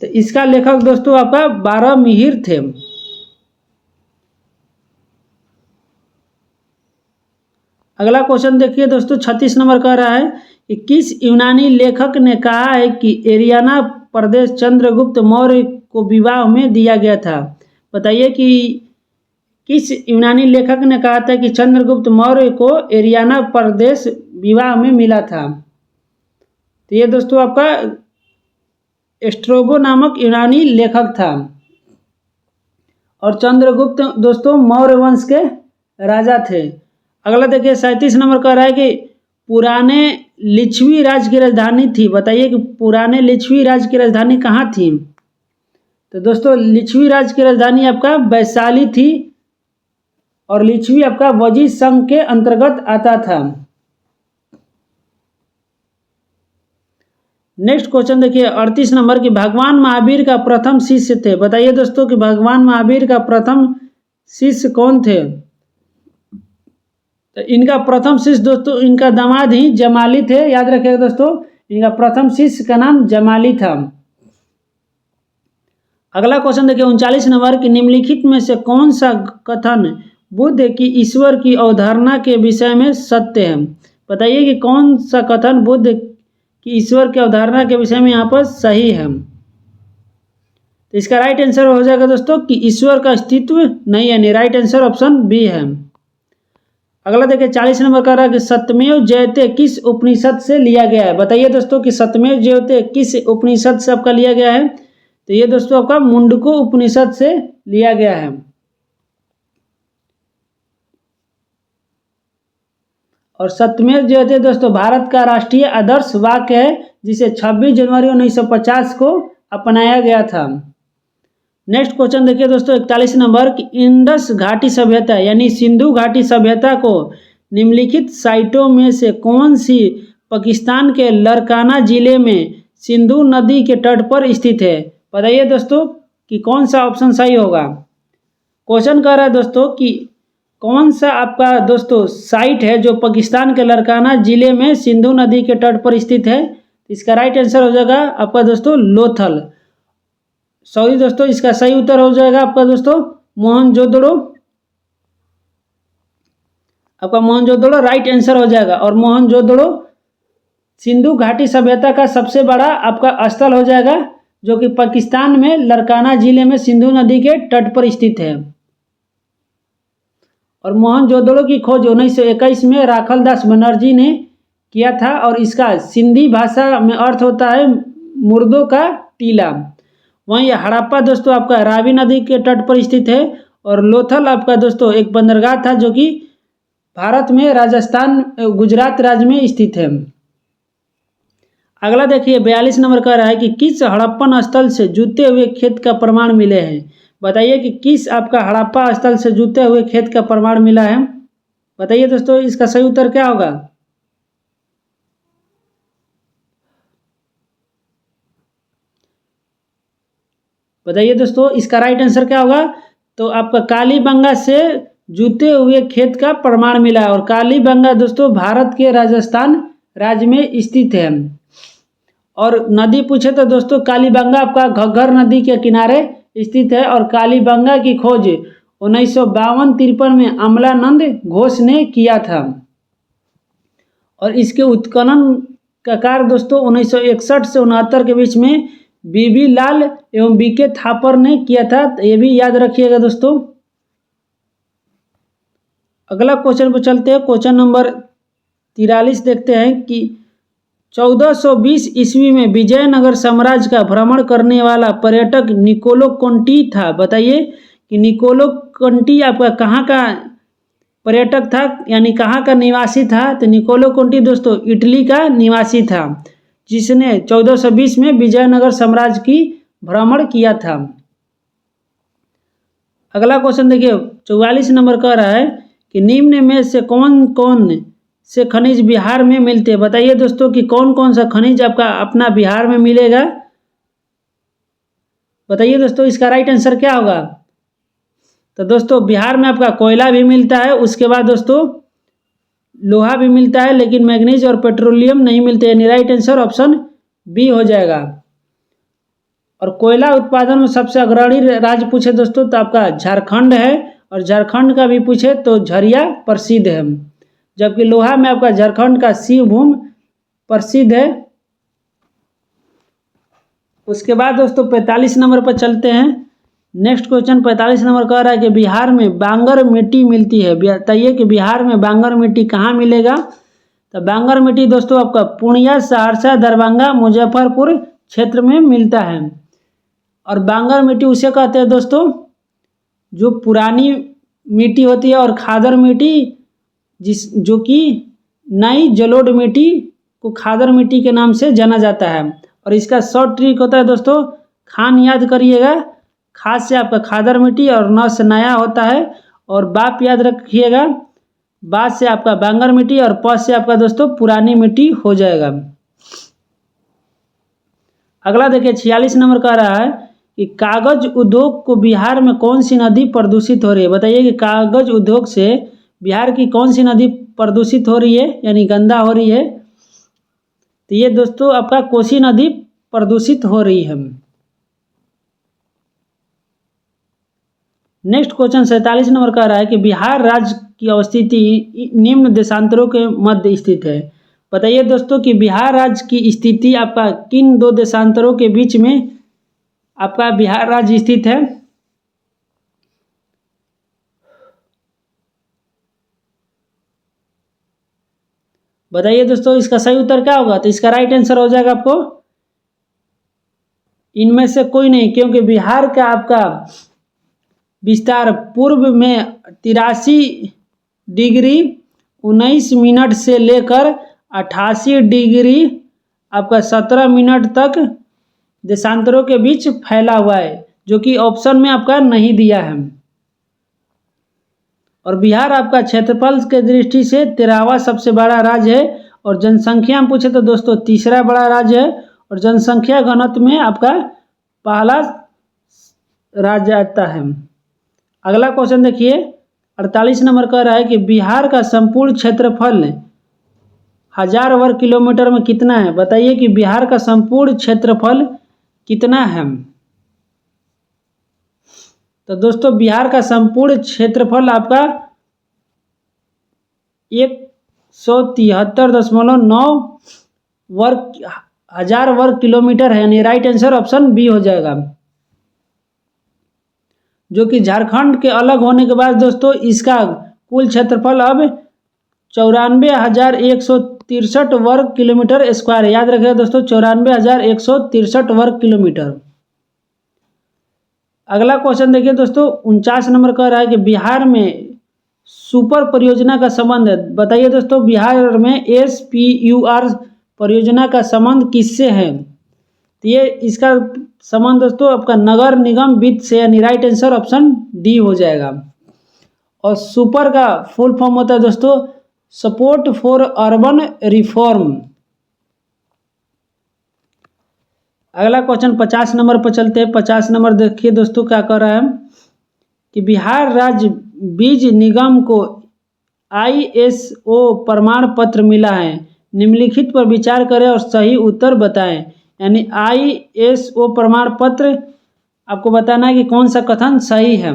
तो इसका लेखक दोस्तों आपका बारहमिहिर थे। अगला क्वेश्चन देखिए दोस्तों 36 नंबर का रहा है कि किस यूनानी लेखक ने कहा है कि एरियाना प्रदेश चंद्रगुप्त मौर्य को विवाह में दिया गया था। बताइए कि किस यूनानी लेखक ने कहा था कि चंद्रगुप्त मौर्य को एरियाना प्रदेश विवाह में मिला था। तो ये दोस्तों आपका स्ट्रोबो नामक यूनानी लेखक था, और चंद्रगुप्त दोस्तों मौर्य वंश के राजा थे। अगला देखिए 37 नंबर का रहा है कि पुराने लिच्छवी राज्य की राजधानी थी। बताइए कि पुराने लिच्छवी राज्य की राजधानी कहाँ थी। तो दोस्तों लिच्छवी राज्य की राजधानी आपका वैशाली थी, और लिच्छवी आपका वजी संघ के अंतर्गत आता था। नेक्स्ट क्वेश्चन देखिए 38 नंबर की भगवान महावीर का प्रथम शिष्य थे। बताइए दोस्तों कि भगवान महावीर का प्रथम शिष्य कौन थे। तो इनका प्रथम शिष्य दोस्तों इनका दामाद ही जमाली थे। याद रखिएगा दोस्तों, इनका प्रथम शिष्य का नाम जमाली था। अगला क्वेश्चन देखिए 39 नंबर की निम्नलिखित में से कौन सा कथन बुद्ध की ईश्वर की अवधारणा के विषय में सत्य है। बताइए कि कौन सा कथन बुद्ध की ईश्वर की अवधारणा के विषय में यहाँ पर सही है। तो इसका राइट आंसर हो जाएगा दोस्तों कि ईश्वर का अस्तित्व नहीं है, यानी राइट आंसर ऑप्शन बी है। अगला देखिए 40 नंबर का रहा कि सत्यमेव जयते किस उपनिषद से लिया गया है। बताइए दोस्तों कि सत्यमेव जयते किस उपनिषद से आपका लिया गया है। तो ये दोस्तों आपका मुंडको उपनिषद से लिया गया है। और सत्यमेव जयते दोस्तों भारत का राष्ट्रीय आदर्श वाक्य है, जिसे 26 जनवरी 1950 को अपनाया गया था। नेक्स्ट क्वेश्चन देखिए दोस्तों 41 नंबर कि इंडस घाटी सभ्यता यानी सिंधु घाटी सभ्यता को निम्नलिखित साइटों में से कौन सी पाकिस्तान के लरकाना जिले में सिंधु नदी के तट पर स्थित है। बताइए दोस्तों कि कौन सा ऑप्शन सही होगा। क्वेश्चन कर रहा है दोस्तों कि कौन सा आपका दोस्तों साइट है जो पाकिस्तान के लरकाना जिले में सिंधु नदी के तट पर स्थित है। इसका राइट आंसर हो जाएगा आपका दोस्तों लोथल। सॉरी दोस्तों, इसका सही उत्तर हो जाएगा आपका दोस्तों मोहनजोदड़ो। आपका मोहनजोदड़ो राइट आंसर हो जाएगा, और मोहनजोदड़ो सिंधु घाटी सभ्यता का सबसे बड़ा आपका स्थल हो जाएगा, जो कि पाकिस्तान में लरकाना जिले में सिंधु नदी के तट पर स्थित है। और मोहनजोदड़ो की खोज 1921 में राखलदास बनर्जी ने किया था, और इसका सिंधी भाषा में अर्थ होता है मुर्दों का टीला। वहीं हड़प्पा दोस्तों आपका रावी नदी के तट पर स्थित है, और लोथल आपका दोस्तों एक बंदरगाह था जो कि भारत में राजस्थान गुजरात राज्य में स्थित है। अगला देखिए 42 नंबर का रहा है कि किस हड़प्पन स्थल से जूते हुए खेत का प्रमाण मिले हैं। बताइए कि किस आपका हड़प्पा स्थल से जूते हुए खेत का प्रमाण मिला है। बताइए दोस्तों इसका सही उत्तर क्या होगा। बताइए दोस्तों इसका राइट आंसर क्या होगा। तो आपका कालीबंगा से जूते हुए खेत का प्रमाण मिला है, और कालीबंगा दोस्तों भारत के राजस्थान राज्य में स्थित है। और नदी पूछे तो दोस्तों कालीबंगा आपका घग्गर नदी के किनारे स्थित है, और कालीबंगा की खोज 1952-53 में अमलानंद घोष ने किया था। और इसके उत्खनन का कार्य दोस्तों 1961 से 69 के बीच में बीबी लाल एवं बीके थापर ने किया था। ये भी याद रखिएगा दोस्तों। अगला क्वेश्चन पर चलते हैं। क्वेश्चन नंबर 43 देखते हैं कि 1420 ईस्वी में विजयनगर साम्राज्य का भ्रमण करने वाला पर्यटक निकोलो कंटी था। बताइए कि निकोलो कंटी आपका कहाँ का पर्यटक था, यानी कहाँ का निवासी था। तो निकोलो कंटी दोस्तों इटली का निवासी था, जिसने 1420 में विजयनगर साम्राज्य की भ्रमण किया था। अगला क्वेश्चन देखिए 44 नंबर कह रहा है कि निम्न में से कौन कौन से खनिज बिहार में मिलते हैं। बताइए दोस्तों कि कौन कौन सा खनिज आपका अपना बिहार में मिलेगा। बताइए दोस्तों इसका राइट आंसर क्या होगा। तो दोस्तों बिहार में आपका कोयला भी मिलता है, उसके बाद दोस्तों लोहा भी मिलता है, लेकिन मैग्नीज और पेट्रोलियम नहीं मिलते, यानी राइट आंसर ऑप्शन बी हो जाएगा। और कोयला उत्पादन में सबसे अग्रणी राज्य पूछे दोस्तों तो आपका झारखंड है, और झारखंड का भी पूछे तो झरिया प्रसिद्ध है। जबकि लोहा में आपका झारखंड का शिवभूम प्रसिद्ध है। उसके बाद दोस्तों 45 नंबर पर चलते हैं। नेक्स्ट क्वेश्चन 45 नंबर कह रहा है कि बिहार में बांगर मिट्टी मिलती है। बताइए कि बिहार में बांगर मिट्टी कहाँ मिलेगा। तो बांगर मिट्टी दोस्तों आपका पूर्णिया, सहरसा, दरभंगा, मुजफ्फरपुर क्षेत्र में मिलता है। और बांगर मिट्टी उसे कहते हैं दोस्तों जो पुरानी मिट्टी होती है, और खादर मिट्टी जो कि नई जलोढ़ मिट्टी को खादर मिट्टी के नाम से जाना जाता है। और इसका शॉर्ट ट्रिक होता है दोस्तों, खान याद करिएगा, खाद से आपका खादर मिट्टी और न से नया होता है, और बाप याद रखिएगा, बाद से आपका बांगर मिट्टी और प से आपका दोस्तों पुरानी मिट्टी हो जाएगा। अगला देखिए 46 नंबर कह रहा है कि कागज उद्योग को बिहार में कौन सी नदी प्रदूषित हो रही है। बताइए कि कागज उद्योग से बिहार की कौन सी नदी प्रदूषित हो रही है, यानी गंदा हो रही है। तो ये दोस्तों आपका कोसी नदी प्रदूषित हो रही है। नेक्स्ट क्वेश्चन 47 नंबर कह रहा है कि बिहार राज्य की अवस्थिति निम्न देशांतरों के मध्य स्थित है। बताइए दोस्तों कि बिहार राज्य की स्थिति आपका किन दो देशांतरों के बीच में आपका बिहार राज्य स्थित है। बताइए दोस्तों इसका सही उत्तर क्या होगा। तो इसका राइट आंसर हो जाएगा आपको इनमें से कोई नहीं, क्योंकि बिहार का आपका विस्तार पूर्व में 83 डिग्री 19 मिनट से लेकर 88 डिग्री आपका 17 मिनट तक देशांतरों के बीच फैला हुआ है, जो कि ऑप्शन में आपका नहीं दिया है। और बिहार आपका क्षेत्रफल के दृष्टि से 13वां सबसे बड़ा राज्य है, और जनसंख्या में पूछे तो दोस्तों तीसरा बड़ा राज्य है, और जनसंख्या घनत्व में आपका पहला राज्य आता है। अगला क्वेश्चन देखिए 48 नंबर कह रहा है कि बिहार का संपूर्ण क्षेत्रफल 1000 वर्ग किलोमीटर में कितना है। बताइए कि बिहार का संपूर्ण क्षेत्रफल कितना है। तो दोस्तों बिहार का संपूर्ण क्षेत्रफल आपका 173.9 वर्ग 1000 वर्ग किलोमीटर है, यानी राइट आंसर ऑप्शन बी हो जाएगा। जो कि झारखंड के अलग होने के बाद दोस्तों इसका कुल क्षेत्रफल अब 94,163 वर्ग किलोमीटर स्क्वायर है। याद रखिएगा दोस्तों 94,163 वर्ग किलोमीटर। अगला क्वेश्चन देखिए दोस्तों 49 नंबर कह रहा है कि बिहार में सुपर परियोजना का संबंध है। बताइए दोस्तों बिहार में SPUR परियोजना का संबंध किससे है। तो ये इसका संबंध दोस्तों आपका नगर निगम वित्त से, यानी राइट आंसर ऑप्शन डी हो जाएगा। और सुपर का फुल फॉर्म होता है दोस्तों सपोर्ट फॉर अर्बन रिफॉर्म। अगला क्वेश्चन 50 नंबर पर चलते हैं। 50 नंबर देखिए दोस्तों क्या कर रहा है कि बिहार राज्य बीज निगम को ISO प्रमाण पत्र मिला है, निम्नलिखित पर विचार करें और सही उत्तर बताएं। यानी ISO प्रमाण पत्र आपको बताना है कि कौन सा कथन सही है।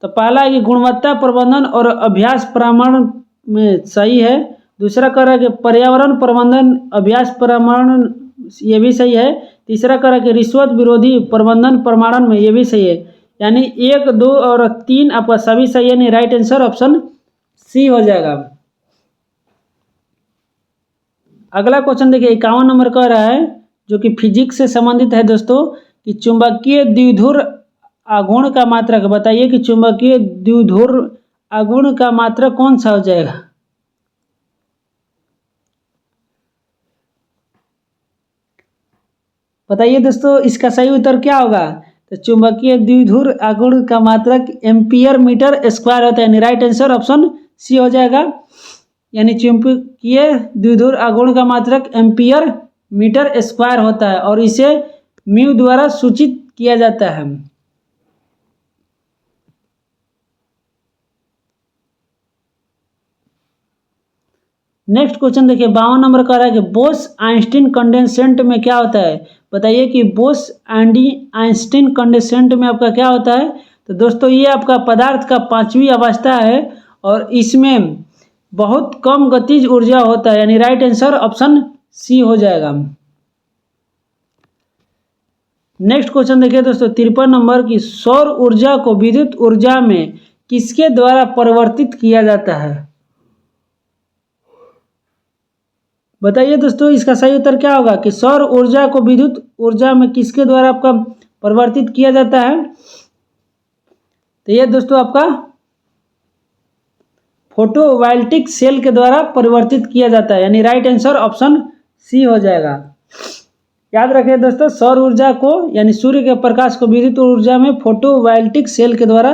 तो पहला है कि गुणवत्ता प्रबंधन और अभ्यास प्रमाणन में सही है। दूसरा कह रहा है कि पर्यावरण प्रबंधन अभ्यास प्रमाणन, ये भी सही है। तीसरा कह रहा है कि रिश्वत विरोधी प्रबंधन प्रमाणन में, ये भी सही है। यानी 1, 2 और 3 आपका सभी सही है, यानी राइट आंसर ऑप्शन सी हो जाएगा। अगला क्वेश्चन देखिए 51 नंबर का रहा है, जो कि फिजिक्स से संबंधित है दोस्तों, कि चुंबकीय द्विध्रुव आघूर्ण का मात्रक बताइए कि चुंबकीय द्विध्रुव आघूर्ण का मात्रक कौन सा हो जाएगा। बताइए दोस्तों इसका सही उत्तर क्या होगा। तो चुंबकीय द्विध्रुव आघूर्ण का मात्रक एम्पियर मीटर स्क्वायर होता है, यानी राइट आंसर ऑप्शन सी हो जाएगा। यानी चुंबकीय द्विध्रुव आघूर्ण का मात्रक एम्पियर मीटर स्क्वायर होता है और इसे म्यू द्वारा सूचित किया जाता है। नेक्स्ट क्वेश्चन देखिए 52 नंबर का रहा है कि बोस आइंस्टीन कंडेंसेंट में क्या होता है। बताइए कि बोस आइंस्टीन कंडेंसेंट में आपका क्या होता है। तो दोस्तों ये आपका पदार्थ का 5वीं अवस्था है और इसमें बहुत कम गतिज ऊर्जा होता है, यानी राइट आंसर ऑप्शन सी हो जाएगा। नेक्स्ट क्वेश्चन देखिए दोस्तों 53 नंबर की सौर ऊर्जा को विद्युत ऊर्जा में किसके द्वारा परिवर्तित किया जाता है। बताइए दोस्तों इसका सही उत्तर क्या होगा कि सौर ऊर्जा को विद्युत ऊर्जा में किसके द्वारा आपका परिवर्तित किया जाता है। तो ये दोस्तों आपका फोटोवोल्टिक सेल के द्वारा परिवर्तित किया जाता है, यानी राइट आंसर ऑप्शन सी हो जाएगा। याद रखिए दोस्तों सौर ऊर्जा को यानी सूर्य के प्रकाश को विद्युत ऊर्जा में फोटोवोल्टिक सेल के द्वारा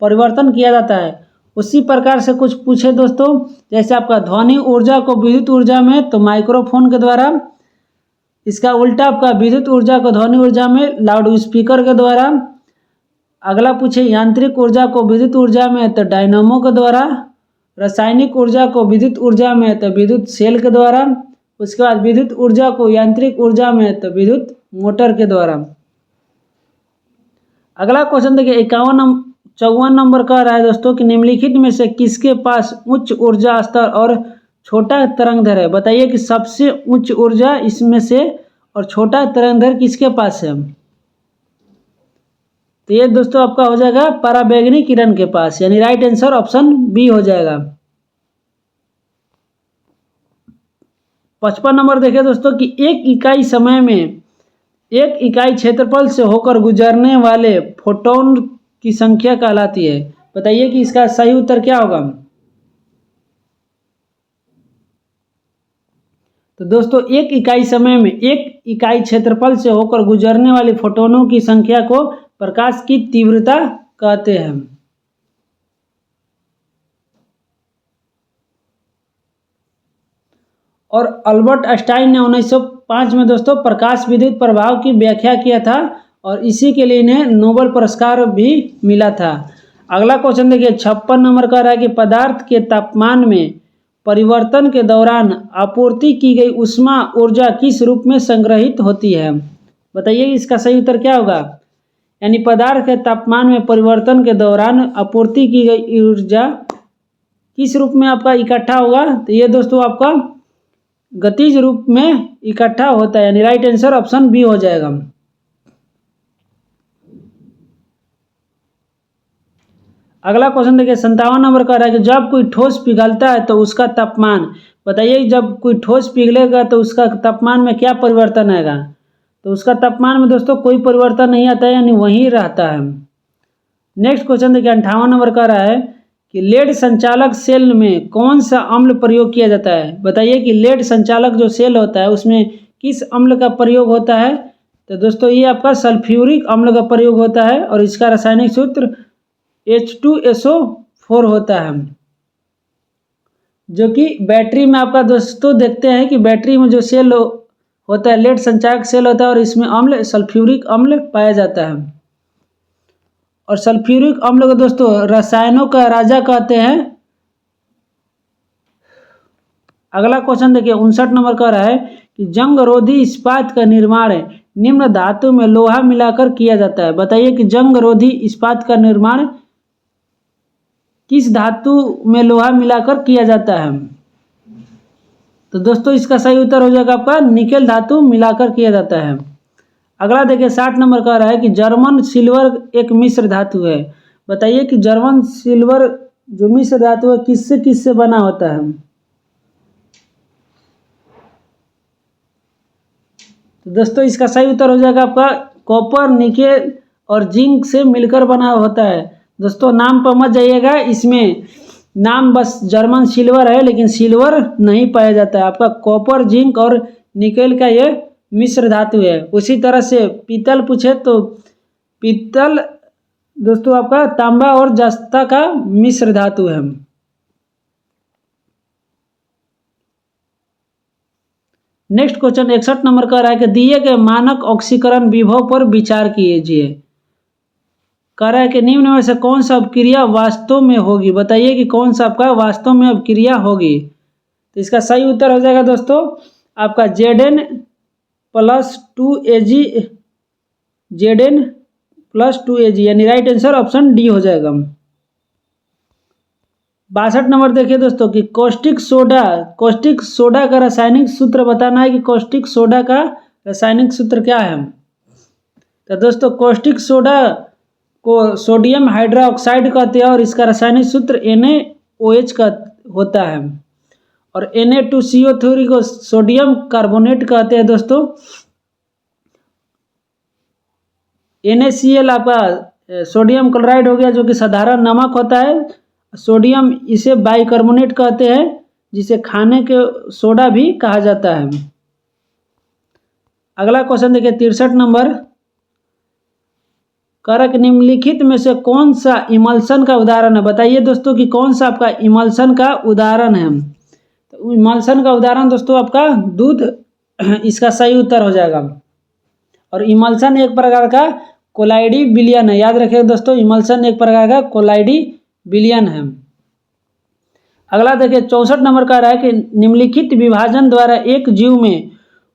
परिवर्तन किया जाता है। उसी प्रकार से कुछ पूछे दोस्तों, जैसे आपका ध्वनि ऊर्जा को विद्युत ऊर्जा में तो माइक्रोफोन के द्वारा, इसका उल्टा आपका विद्युत ऊर्जा को ध्वनि ऊर्जा में लाउड स्पीकर के द्वारा। अगला पूछे यांत्रिक ऊर्जा को विद्युत ऊर्जा में तो डायनामो के द्वारा। रासायनिक ऊर्जा को विद्युत ऊर्जा में तो विद्युत सेल के द्वारा। उसके बाद विद्युत ऊर्जा को यांत्रिक ऊर्जा में तो विद्युत मोटर के द्वारा। अगला क्वेश्चन देखिए 54 नंबर का रहा है दोस्तों कि निम्नलिखित में से किसके पास उच्च ऊर्जा स्तर और छोटा तरंगदैर्घ्य है। बताइए कि सबसे उच्च ऊर्जा इसमें से और छोटा तरंगदैर्घ्य किसके पास है। तो ये दोस्तों आपका हो जाएगा पराबैंगनी किरण के पास, यानी राइट आंसर ऑप्शन बी हो जाएगा। 55 नंबर देखिए दोस्तों कि एक इकाई समय में एक इकाई क्षेत्रफल से होकर गुजरने वाले फोटोन की संख्या कहलाती है। बताइए कि इसका सही उत्तर क्या होगा। तो दोस्तों एक इकाई समय में एक इकाई क्षेत्रफल से होकर गुजरने वाले फोटोनों की संख्या को प्रकाश की तीव्रता कहते हैं। और अल्बर्ट आइंस्टाइन ने 1905 में दोस्तों प्रकाश विद्युत प्रभाव की व्याख्या किया था और इसी के लिए इन्हें नोबेल पुरस्कार भी मिला था। अगला क्वेश्चन देखिए 56 नंबर का रहा है कि पदार्थ के तापमान में परिवर्तन के दौरान आपूर्ति की गई ऊष्मा ऊर्जा किस रूप में संग्रहित होती है। बताइए इसका सही उत्तर क्या होगा। यानी पदार्थ के तापमान में परिवर्तन के दौरान आपूर्ति की गई ऊर्जा किस रूप में आपका इकट्ठा होगा। तो ये दोस्तों आपका गतिज रूप में इकट्ठा होता है, यानी राइट आंसर ऑप्शन बी हो जाएगा। अगला क्वेश्चन देखिए 57 नंबर का रहा है कि जब कोई ठोस पिघलता है तो उसका तापमान। बताइए जब कोई ठोस पिघलेगा तो उसका तापमान में क्या परिवर्तन आएगा। तो उसका तापमान में दोस्तों कोई परिवर्तन नहीं आता है, यानी वहीं रहता है। नेक्स्ट क्वेश्चन देखिए 58 नंबर का रहा है कि लेड संचालक सेल में कौन सा अम्ल प्रयोग किया जाता है। बताइए कि लेड संचालक जो सेल होता है उसमें किस अम्ल का प्रयोग होता है। तो दोस्तों ये आपका सल्फ्यूरिक अम्ल का प्रयोग होता है और इसका रासायनिक सूत्र H2SO4 होता है, जो कि बैटरी में आपका दोस्तों देखते हैं कि बैटरी में जो सेल होता है लेड संचालक सेल होता है और इसमें अम्ल सल्फ्यूरिक अम्ल पाया जाता है। और सल्फ्यूरिक अम्ल को दोस्तों रसायनों का राजा कहते हैं। अगला क्वेश्चन देखिए 59 नंबर का रहा है कि जंगरोधी इस्पात का निर्माण निम्न धातु में लोहा मिलाकर किया जाता है। बताइए कि जंगरोधी इस्पात का निर्माण किस धातु में लोहा मिलाकर किया जाता है? तो दोस्तों इसका सही उत्तर हो जाएगा आपका निकेल धातु मिलाकर किया जाता है। अगला देखिए 60 नंबर का रहा है कि जर्मन सिल्वर एक मिश्र धातु है। बताइए कि जर्मन सिल्वर जो मिश्र धातु है किससे किससे बना होता है? तो दोस्तों इसका सही उत्तर हो जाएगा आपका कॉपर, निकेल और जिंक से मिलकर बना होता है। दोस्तों नाम पर मत जाइएगा, इसमें नाम बस जर्मन सिल्वर है लेकिन सिल्वर नहीं पाया जाता है। आपका कॉपर, जिंक और निकेल का ये मिश्र धातु है। उसी तरह से पीतल पूछे तो पीतल दोस्तों आपका तांबा और जस्ता का मिश्र धातु है। नेक्स्ट क्वेश्चन 61 नंबर का रहा है कि दिए गए मानक ऑक्सीकरण विभव पर विचार कीजिए। कह रहा है कि निम्न में से कौन सा अपक्रिया वास्तव में होगी? बताइए कि कौन सा आपका वास्तव में अपक्रिया होगी। तो इसका सही उत्तर हो जाएगा दोस्तों आपका Zn+2Ag, Zn+2Ag यानी राइट आंसर ऑप्शन डी हो जाएगा। 62 नंबर देखिए दोस्तों कि कॉस्टिक सोडा का रासायनिक सूत्र बताना है कि कॉस्टिक सोडा का रासायनिक सूत्र क्या है। तो दोस्तों कॉस्टिक सोडा को सोडियम हाइड्रोक्साइड कहते हैं और इसका रासायनिक सूत्र NaOH का होता है। और Na2CO3 को सोडियम कार्बोनेट कहते हैं दोस्तों। NaCl आपका सोडियम क्लोराइड हो गया जो कि साधारण नमक होता है। सोडियम इसे बाइकार्बोनेट कहते हैं जिसे खाने के सोडा भी कहा जाता है। अगला क्वेश्चन देखिए 63 नंबर। कारक निम्नलिखित में से कौन सा इमल्सन का उदाहरण है? बताइए दोस्तों कि कौन सा आपका इमल्सन का उदाहरण है। तो इमल्सन का उदाहरण दोस्तों आपका दूध इसका सही उत्तर हो जाएगा। और इमल्सन एक प्रकार का कोलाइडी विलयन है। याद रखिए दोस्तों इमल्सन एक प्रकार का कोलाइडी विलयन है। अगला देखिए 64 नंबर का रहा है कि निम्नलिखित विभाजन द्वारा एक जीव में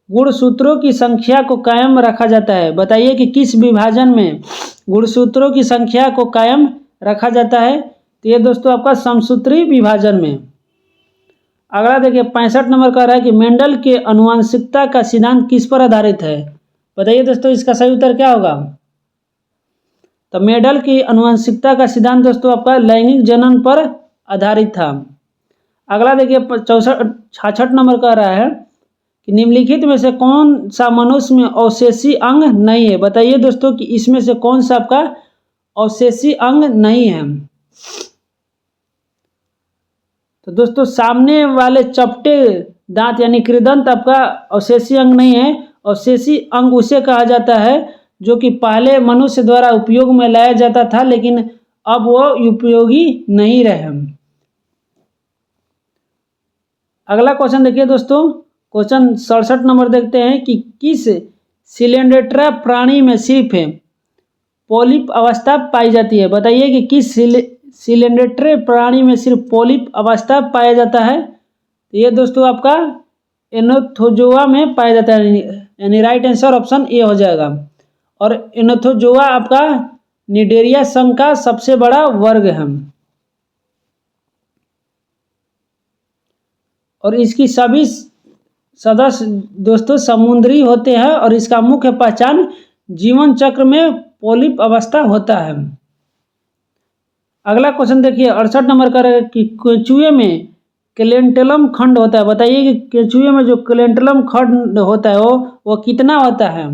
गुणसूत्रों की संख्या को कायम रखा जाता है। बताइए कि किस विभाजन में गुणसूत्रों की संख्या को कायम रखा जाता है। तो ये दोस्तों आपका समसूत्री विभाजन में। अगला देखिए 65 नंबर का रहा है कि मेंडल के आनुवंशिकता का सिद्धांत किस पर आधारित है। बताइए दोस्तों इसका सही उत्तर क्या होगा। तो मेंडल की आनुवंशिकता का सिद्धांत दोस्तों आपका लैंगिक जनन पर आधारित था। अगला देखिए 66 नंबर का रहा है कि निम्नलिखित में से कौन सा मनुष्य में अवशेषी अंग नहीं है। बताइए दोस्तों कि इसमें से कौन सा आपका अवशेषी अंग नहीं है। तो दोस्तों सामने वाले चपटे दांत यानी कृदंत आपका अवशेषी अंग नहीं है। अवशेषी अंग उसे कहा जाता है जो कि पहले मनुष्य द्वारा उपयोग में लाया जाता था लेकिन अब वो उपयोगी नहीं रहे। अगला क्वेश्चन देखिए दोस्तों क्वेश्चन 67 नंबर देखते हैं कि किस सिलेंडेट्रा प्राणी में सिर्फ पॉलिप अवस्था पाई जाती है। बताइए कि किस सिलेंडेट्रे प्राणी में सिर्फ पॉलिप अवस्था पाया जाता है। तो ये दोस्तों आपका एनोथोजोआ में पाया जाता है यानी राइट आंसर ऑप्शन ए हो जाएगा। और एनोथोजोआ आपका निडेरिया संघ का सबसे बड़ा वर्ग है और इसकी सभी सदस्य दोस्तों समुद्री होते हैं और इसका मुख्य पहचान जीवन चक्र में पॉलिप अवस्था होता है। अगला क्वेश्चन देखिए 68 नंबर का कि केंचुए में क्लेंटलम खंड होता है। बताइए कि केंचुए में जो क्लेंटलम खंड होता है वो कितना होता है।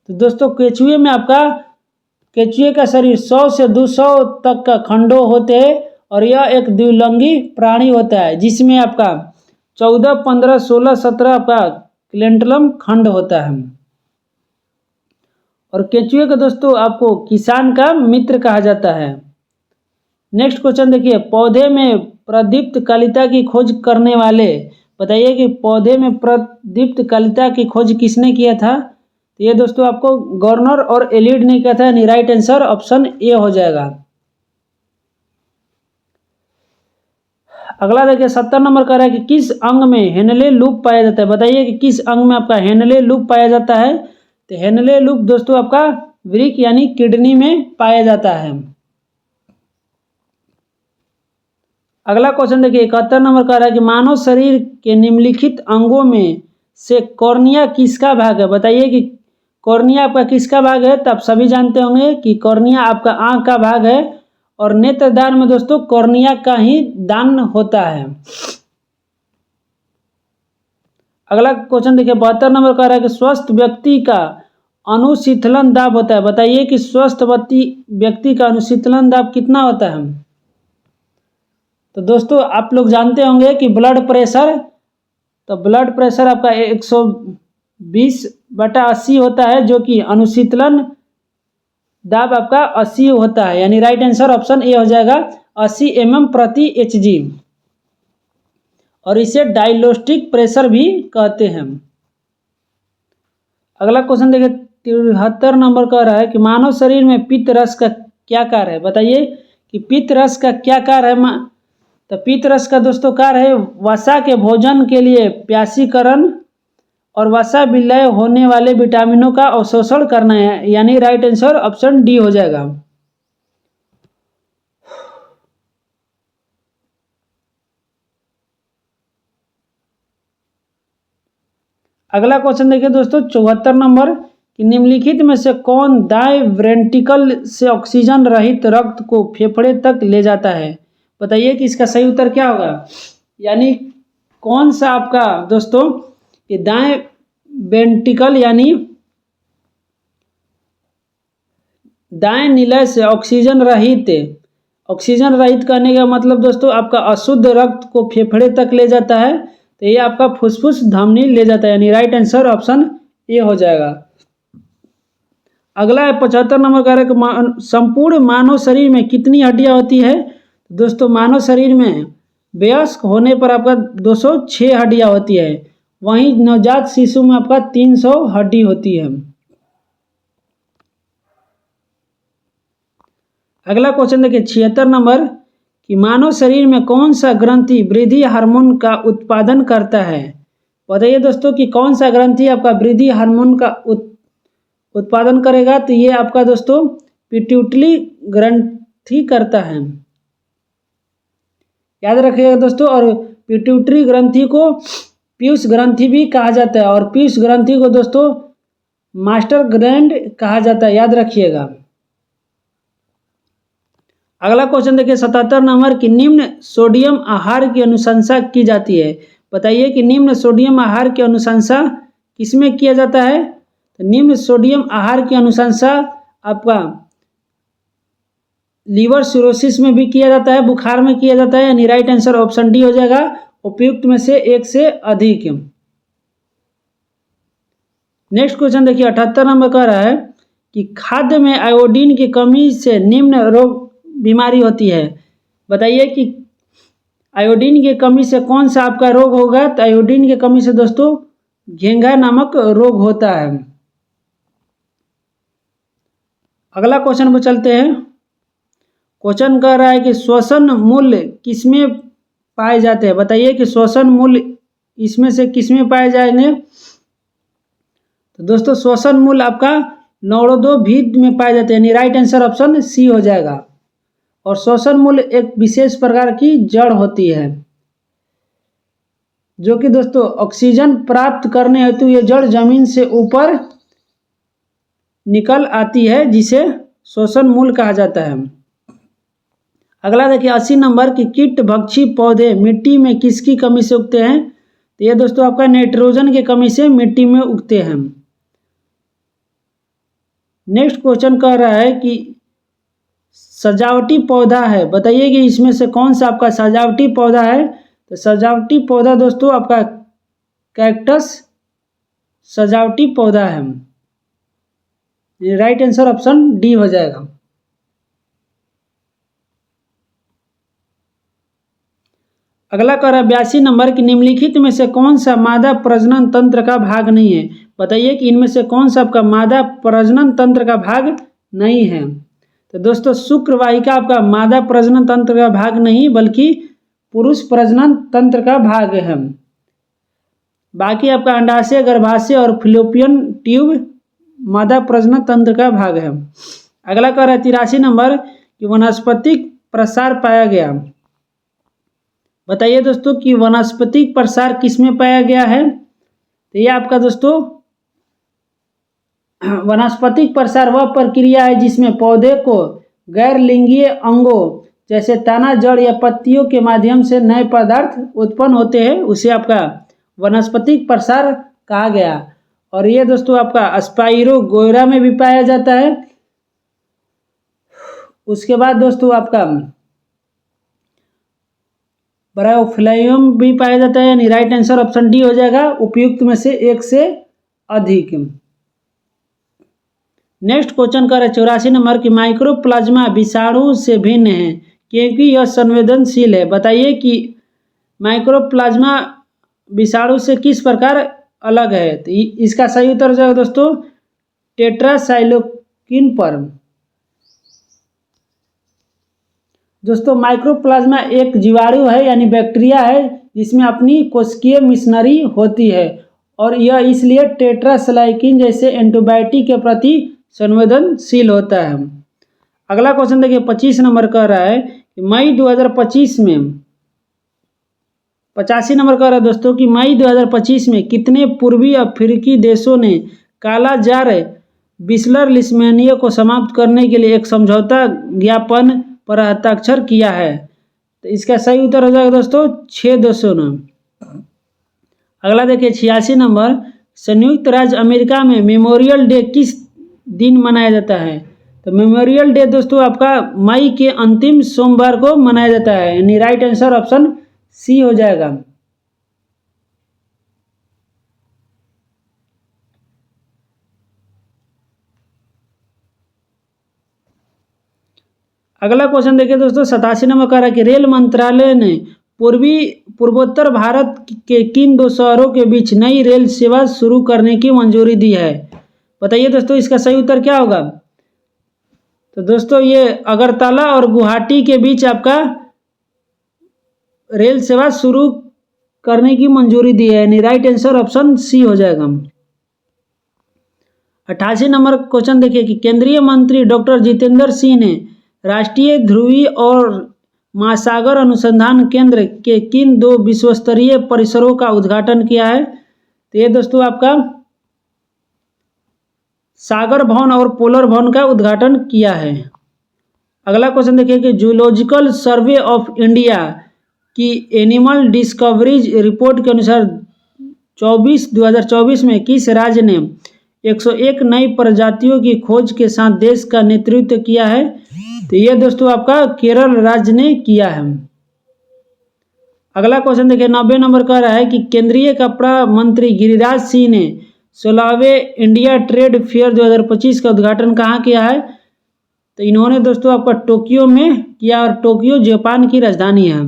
तो दोस्तों केंचुए में आपका केंचुए का शरीर 100 से 200 तक का खंडों होते हैं और यह एक द्विलिंगी प्राणी होता है जिसमें आपका 14, 15, 16, 17 आपका क्लेंटलम खंड होता है। और केंचुए का दोस्तों आपको किसान का मित्र कहा जाता है। नेक्स्ट क्वेश्चन देखिए पौधे में प्रदीप्त कालिता की खोज करने वाले। बताइए कि पौधे में प्रदीप्त कालिता की खोज किसने किया था। तो ये दोस्तों आपको गवर्नर और एलिड ने किया था यानी राइट आंसर ऑप्शन ए हो जाएगा। अगला देखिए 70 नंबर का रहा है कि किस अंग में हेनले लूप पाया जाता है। बताइए कि किस अंग में आपका हेनले लूप पाया जाता है। तो हेनले लूप दोस्तों आपका वृक्क यानी किडनी में पाया जाता है। अगला क्वेश्चन देखिए 71 नंबर कह रहा है कि मानव शरीर के निम्नलिखित अंगों में से कॉर्निया किसका भाग है। बताइए कि कॉर्निया आपका किसका भाग है। तो आप सभी जानते होंगे कि कॉर्निया आपका आंख का भाग है और नेत्रदान में दोस्तों कॉर्निया का ही दान होता है। अगला क्वेश्चन देखिए 72 नंबर कह रहा है कि स्वस्थ व्यक्ति का अनुशीतलन दाब होता है। बताइए कि स्वस्थ व्यक्ति का अनुशीतलन दाब कितना होता है। तो दोस्तों आप लोग जानते होंगे कि ब्लड प्रेशर, तो ब्लड प्रेशर आपका 120/80 होता है, जो कि अनुशीतलन दाब आपका 80 होता है, यानी राइट आंसर ऑप्शन ए हो जाएगा 80 mm/Hg, और इसे डायलोस्टिक प्रेशर भी कहते हैं। अगला क्वेश्चन देखिए 73 नंबर कह रहा है कि मानव शरीर में पित्त रस का क्या कार्य है। बताइए कि पित्त रस का क्या कार्य है। तो पित्त रस का दोस्तों कार्य है वसा के भोजन के लिए प्यासीकरण और वसा विलय होने वाले विटामिनों का अवशोषण करना है, यानी राइट आंसर ऑप्शन डी हो जाएगा। अगला क्वेश्चन देखिए दोस्तों 74 नंबर कि निम्नलिखित में से कौन दाएं वेंट्रिकल से ऑक्सीजन रहित रक्त को फेफड़े तक ले जाता है। बताइए कि इसका सही उत्तर क्या होगा, यानी कौन सा आपका दोस्तों ये दाएं वेंट्रिकल यानी दाएं निलय से ऑक्सीजन रहित करने का मतलब दोस्तों आपका अशुद्ध रक्त को फेफड़े तक ले जाता है, तो ये आपका फुसफुस धमनी ले जाता है, यानी राइट आंसर ऑप्शन ए हो जाएगा। अगला है 75 नंबर कह रहा है कि संपूर्ण मानव शरीर में कितनी हड्डियां होती है। दोस्तों मानव शरीर में वयस्क होने पर आपका 206 हड्डियां होती है, वहीं नवजात शिशु में आपका 300 हड्डी होती है। अगला क्वेश्चन देखिए 76 नंबर कि मानव शरीर में कौन सा ग्रंथि वृद्धि हार्मोन का उत्पादन करता है। बताइए दोस्तों कि कौन सा ग्रंथि आपका वृद्धि हार्मोन का उत्पादन करेगा। तो ये आपका दोस्तों पिट्यूटरी ग्रंथि करता है, याद रखिएगा दोस्तों। और पिट्यूटरी ग्रंथि को पीयूष ग्रंथि भी कहा जाता है, और पीयूष ग्रंथि को दोस्तों मास्टर ग्लैंड कहा जाता है, याद रखिएगा। अगला क्वेश्चन देखिए 77 नंबर कि निम्न सोडियम आहार की अनुशंसा की जाती है। बताइए कि निम्न सोडियम आहार की अनुशंसा किसमें किया जाता है। तो निम्न सोडियम आहार की अनुशंसा आपका लीवर सिरोसिस में भी किया जाता है, बुखार में किया जाता है, यानी राइट आंसर ऑप्शन डी हो जाएगा उपयुक्त में से एक से अधिक। नेक्स्ट क्वेश्चन देखिए 78 नंबर कह रहा है कि खाद्य में आयोडीन की कमी से निम्न रोग बीमारी होती है। बताइए कि आयोडीन की कमी से कौन सा आपका रोग होगा। तो आयोडीन की कमी से दोस्तों घेंघा नामक रोग होता है। अगला क्वेश्चन पर चलते हैं। क्वेश्चन कह रहा है कि श्वसन मूल्य किसमें पाए जाते हैं। बताइए कि श्वसन मूल्य इसमें से किसमें पाए जाएंगे। तो दोस्तों श्वसन मूल्य आपका नौरोदोभिद में पाए जाते हैं, यानी राइट आंसर ऑप्शन सी हो जाएगा। और श्वसन मूल्य एक विशेष प्रकार की जड़ होती है, जो कि दोस्तों ऑक्सीजन प्राप्त करने हेतु ये जड़ जमीन से ऊपर निकल आती है, जिसे श्वसन मूल्य कहा जाता है। अगला देखिए 80 नंबर की कीट भक्षी पौधे मिट्टी में किसकी कमी से उगते हैं। तो ये दोस्तों आपका नाइट्रोजन की कमी से मिट्टी में उगते हैं। नेक्स्ट क्वेश्चन कह रहा है कि सजावटी पौधा है। बताइए कि इसमें से कौन सा आपका सजावटी पौधा है। तो सजावटी पौधा दोस्तों आपका कैक्टस सजावटी पौधा है, राइट आंसर ऑप्शन डी हो जाएगा। अगला कह रहा है 82 नंबर की निम्नलिखित में से कौन सा मादा प्रजनन तंत्र का भाग नहीं है। बताइए कि इनमें से कौन सा आपका मादा प्रजनन तंत्र का भाग नहीं है। तो दोस्तों शुक्रवाहिका आपका मादा प्रजनन तंत्र का भाग नहीं, बल्कि पुरुष प्रजनन तंत्र का भाग है। बाकी आपका अंडाशय, गर्भाशय और फ्लोपियन ट्यूब मादा प्रजनन तंत्र का भाग है। अगला कह रहा है 83 नंबर कि वनस्पतिक प्रसार पाया गया। बताइए दोस्तों कि वनस्पतिक प्रसार किसमें पाया गया है। तो ये आपका दोस्तों वनस्पतिक प्रसार वह प्रक्रिया है जिसमें पौधे को गैर लिंगीय अंगों जैसे तना, जड़ या पत्तियों के माध्यम से नए पदार्थ उत्पन्न होते हैं, उसे आपका वनस्पतिक प्रसार कहा गया। और ये दोस्तों आपका स्पाइरोगोरा में भी पाया जाता है। उसके बाद दोस्तों आपका ब्रायोफिलियम भी पाया जाता है, यानी राइट आंसर ऑप्शन डी हो जाएगा, उपयुक्त में से एक से अधिक। नेक्स्ट क्वेश्चन कर 84 नंबर की माइक्रोप्लाज्मा विषाणु से भिन्न है क्योंकि यह संवेदनशील है। बताइए कि माइक्रोप्लाज्मा विषाणु से किस प्रकार अलग है। तो इसका सही उत्तर हो जाएगा दोस्तों टेट्रासाइक्लिन पर। दोस्तों माइक्रोप्लाज्मा एक जीवाणु है यानी बैक्टीरिया है जिसमें अपनी कोशिकीय मिशनरी होती है और यह इसलिए टेट्रासाइक्लिन जैसे एंटीबायोटिक के प्रति संवेदनशील होता है। अगला क्वेश्चन देखिए 25 नंबर कह रहा है कि मई 2025 में 85 नंबर कह रहा है दोस्तों कि मई 2025 में कितने पूर्वी अफ्रीकी देशों ने काला जार बिस्लर लिस्मेनिया को समाप्त करने के लिए एक समझौता ज्ञापन पर हस्ताक्षर किया है। तो इसका सही उत्तर हो जाएगा दोस्तों 6 देशों ने। अगला देखिए 86 नंबर संयुक्त राज्य अमेरिका में मेमोरियल डे किस दिन मनाया जाता है। तो मेमोरियल डे दोस्तों आपका मई के अंतिम सोमवार को मनाया जाता है, यानी राइट आंसर ऑप्शन सी हो जाएगा। अगला क्वेश्चन देखिए दोस्तों 87 नंबर कह रहा है कि रेल मंत्रालय ने पूर्वोत्तर भारत के किन 2 शहरों के बीच नई रेल सेवा शुरू करने की मंजूरी दी है। बताइए दोस्तों इसका सही उत्तर क्या होगा। तो दोस्तों ये अगरतला और गुवाहाटी के बीच आपका रेल सेवा शुरू करने की मंजूरी दी है, यानी राइट आंसर ऑप्शन सी हो जाएगा। 88 नंबर क्वेश्चन देखिए कि केंद्रीय मंत्री डॉक्टर जितेंद्र सिंह ने राष्ट्रीय ध्रुवीय और महासागर अनुसंधान केंद्र के किन 2 विश्वस्तरीय परिसरों का उद्घाटन किया है। तो ये दोस्तों आपका सागर भवन और पोलर भवन का उद्घाटन किया है। अगला क्वेश्चन देखिए कि जूलॉजिकल सर्वे ऑफ इंडिया की एनिमल डिस्कवरीज रिपोर्ट के अनुसार 2024 में किस राज्य ने 101 नई प्रजातियों की खोज के साथ देश का नेतृत्व किया है। तो ये दोस्तों आपका केरल राज्य ने किया है। अगला क्वेश्चन देखिए 90 नंबर कह रहा है कि केंद्रीय कपड़ा मंत्री गिरिराज सिंह ने 16वें इंडिया ट्रेड फेयर 2025 का उद्घाटन कहाँ किया है। तो इन्होंने दोस्तों आपका टोक्यो में किया और टोक्यो जापान की राजधानी है।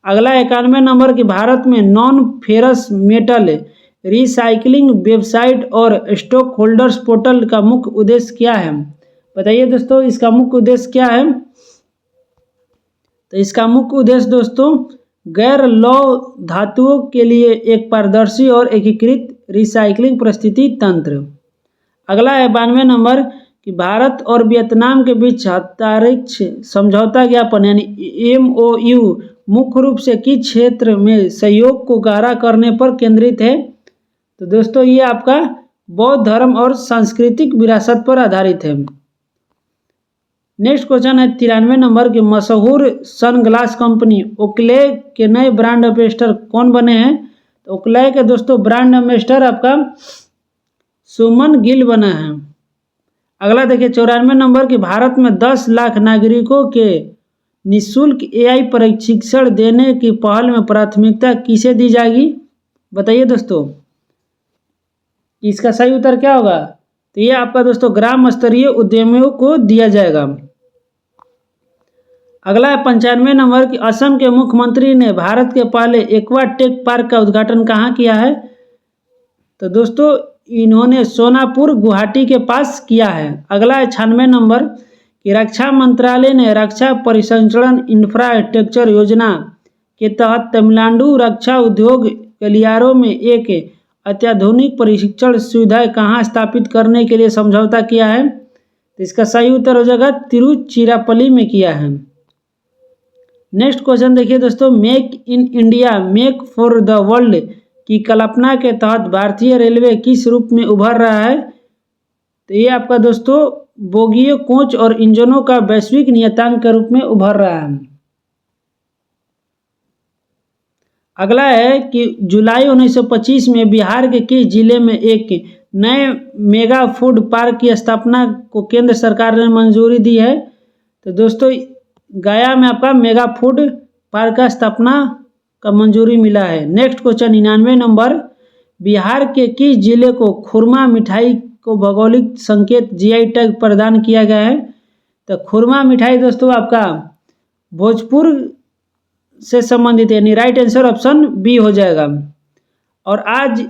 अगला 91 नंबर कि भारत में non ferrous metal recycling website और स्टॉक होल्डर्स पोर्टल का मुख्य उद्देश्य क्या है। बताइए दोस्तों इसका मुख्य उद्देश्य क्या है। तो इसका मुख्य उद्देश्य दोस्तों गैर लौह धातुओं के लिए एक पारदर्शी और एकीकृत रिसाइकलिंग परिस्थिति तंत्र। अगला है 92 नंबर कि भारत और वियतनाम के बीच अंतरिक्ष समझौता ज्ञापन यानी MOU मुख्य रूप से किस क्षेत्र में सहयोग को गहरा करने पर केंद्रित है। तो दोस्तों ये आपका बौद्ध धर्म और सांस्कृतिक विरासत पर आधारित है। नेक्स्ट क्वेश्चन है 93 नंबर की मशहूर सनग्लास कंपनी ओकले के नए ब्रांड एम्बेसडर कौन बने हैं। तो ओकले के दोस्तों ब्रांड एम्बेसडर आपका सुमन गिल बना है। अगला देखिए 94 नंबर की भारत में 10 लाख नागरिकों के निःशुल्क AI प्रशिक्षण देने की पहल में प्राथमिकता किसे दी जाएगी। बताइए दोस्तों इसका सही उत्तर क्या होगा। तो ये आपका दोस्तों ग्राम स्तरीय उद्यमियों को दिया जाएगा। अगला है 95 नंबर की असम के मुख्यमंत्री ने भारत के पहले एक्वा टेक पार्क का उद्घाटन कहाँ किया है। तो दोस्तों इन्होंने सोनापुर गुवाहाटी के पास किया है। अगला है 96 नंबर कि रक्षा मंत्रालय ने रक्षा परिसंचरण इंफ्रास्ट्रक्चर योजना के तहत तमिलनाडु रक्षा उद्योग गलियारों में एक अत्याधुनिक प्रशिक्षण सुविधाएं कहाँ स्थापित करने के लिए समझौता किया है। तो इसका सही उत्तर हो जाएगा तिरुचिरापल्ली में किया है। नेक्स्ट क्वेश्चन देखिए दोस्तों, make in India make for the world की कल्पना के तहत भारतीय रेलवे किस रूप में उभर रहा है? तो ये आपका दोस्तों बोगियों, कोच और इंजनों का वैश्विक नियतांक के रूप में उभर रहा है। अगला है कि जुलाई 1925 में बिहार के किस जिले में एक नए मेगा फूड पार्क की स्थापना को केंद्र सरकार ने मंजूरी दी है? तो दोस्तों गया में आपका मेगा फूड पार्क का स्थापना का मंजूरी मिला है। नेक्स्ट क्वेश्चन 99 नंबर, बिहार के किस जिले को खुरमा मिठाई को भौगोलिक संकेत जीआई टैग प्रदान किया गया है? तो खुरमा मिठाई दोस्तों आपका भोजपुर से संबंधित है, यानी राइट आंसर ऑप्शन बी हो जाएगा। और आज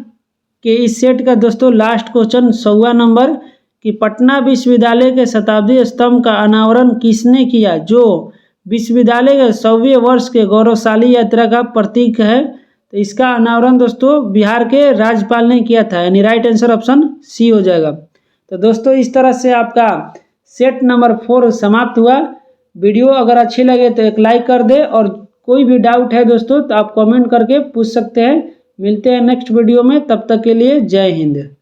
के इस सेट का दोस्तों लास्ट क्वेश्चन 100वां नंबर कि पटना विश्वविद्यालय के शताब्दी स्तंभ का अनावरण किसने किया, जो विश्वविद्यालय के 100वें वर्ष के गौरवशाली यात्रा का प्रतीक है? तो इसका अनावरण दोस्तों बिहार के राज्यपाल ने किया था, यानी राइट आंसर ऑप्शन सी हो जाएगा। तो दोस्तों इस तरह से आपका सेट नंबर 4 समाप्त हुआ। वीडियो अगर अच्छी लगे तो एक लाइक कर दे, और कोई भी डाउट है दोस्तों तो आप कमेंट करके पूछ सकते हैं। मिलते हैं नेक्स्ट वीडियो में, तब तक के लिए जय हिंद।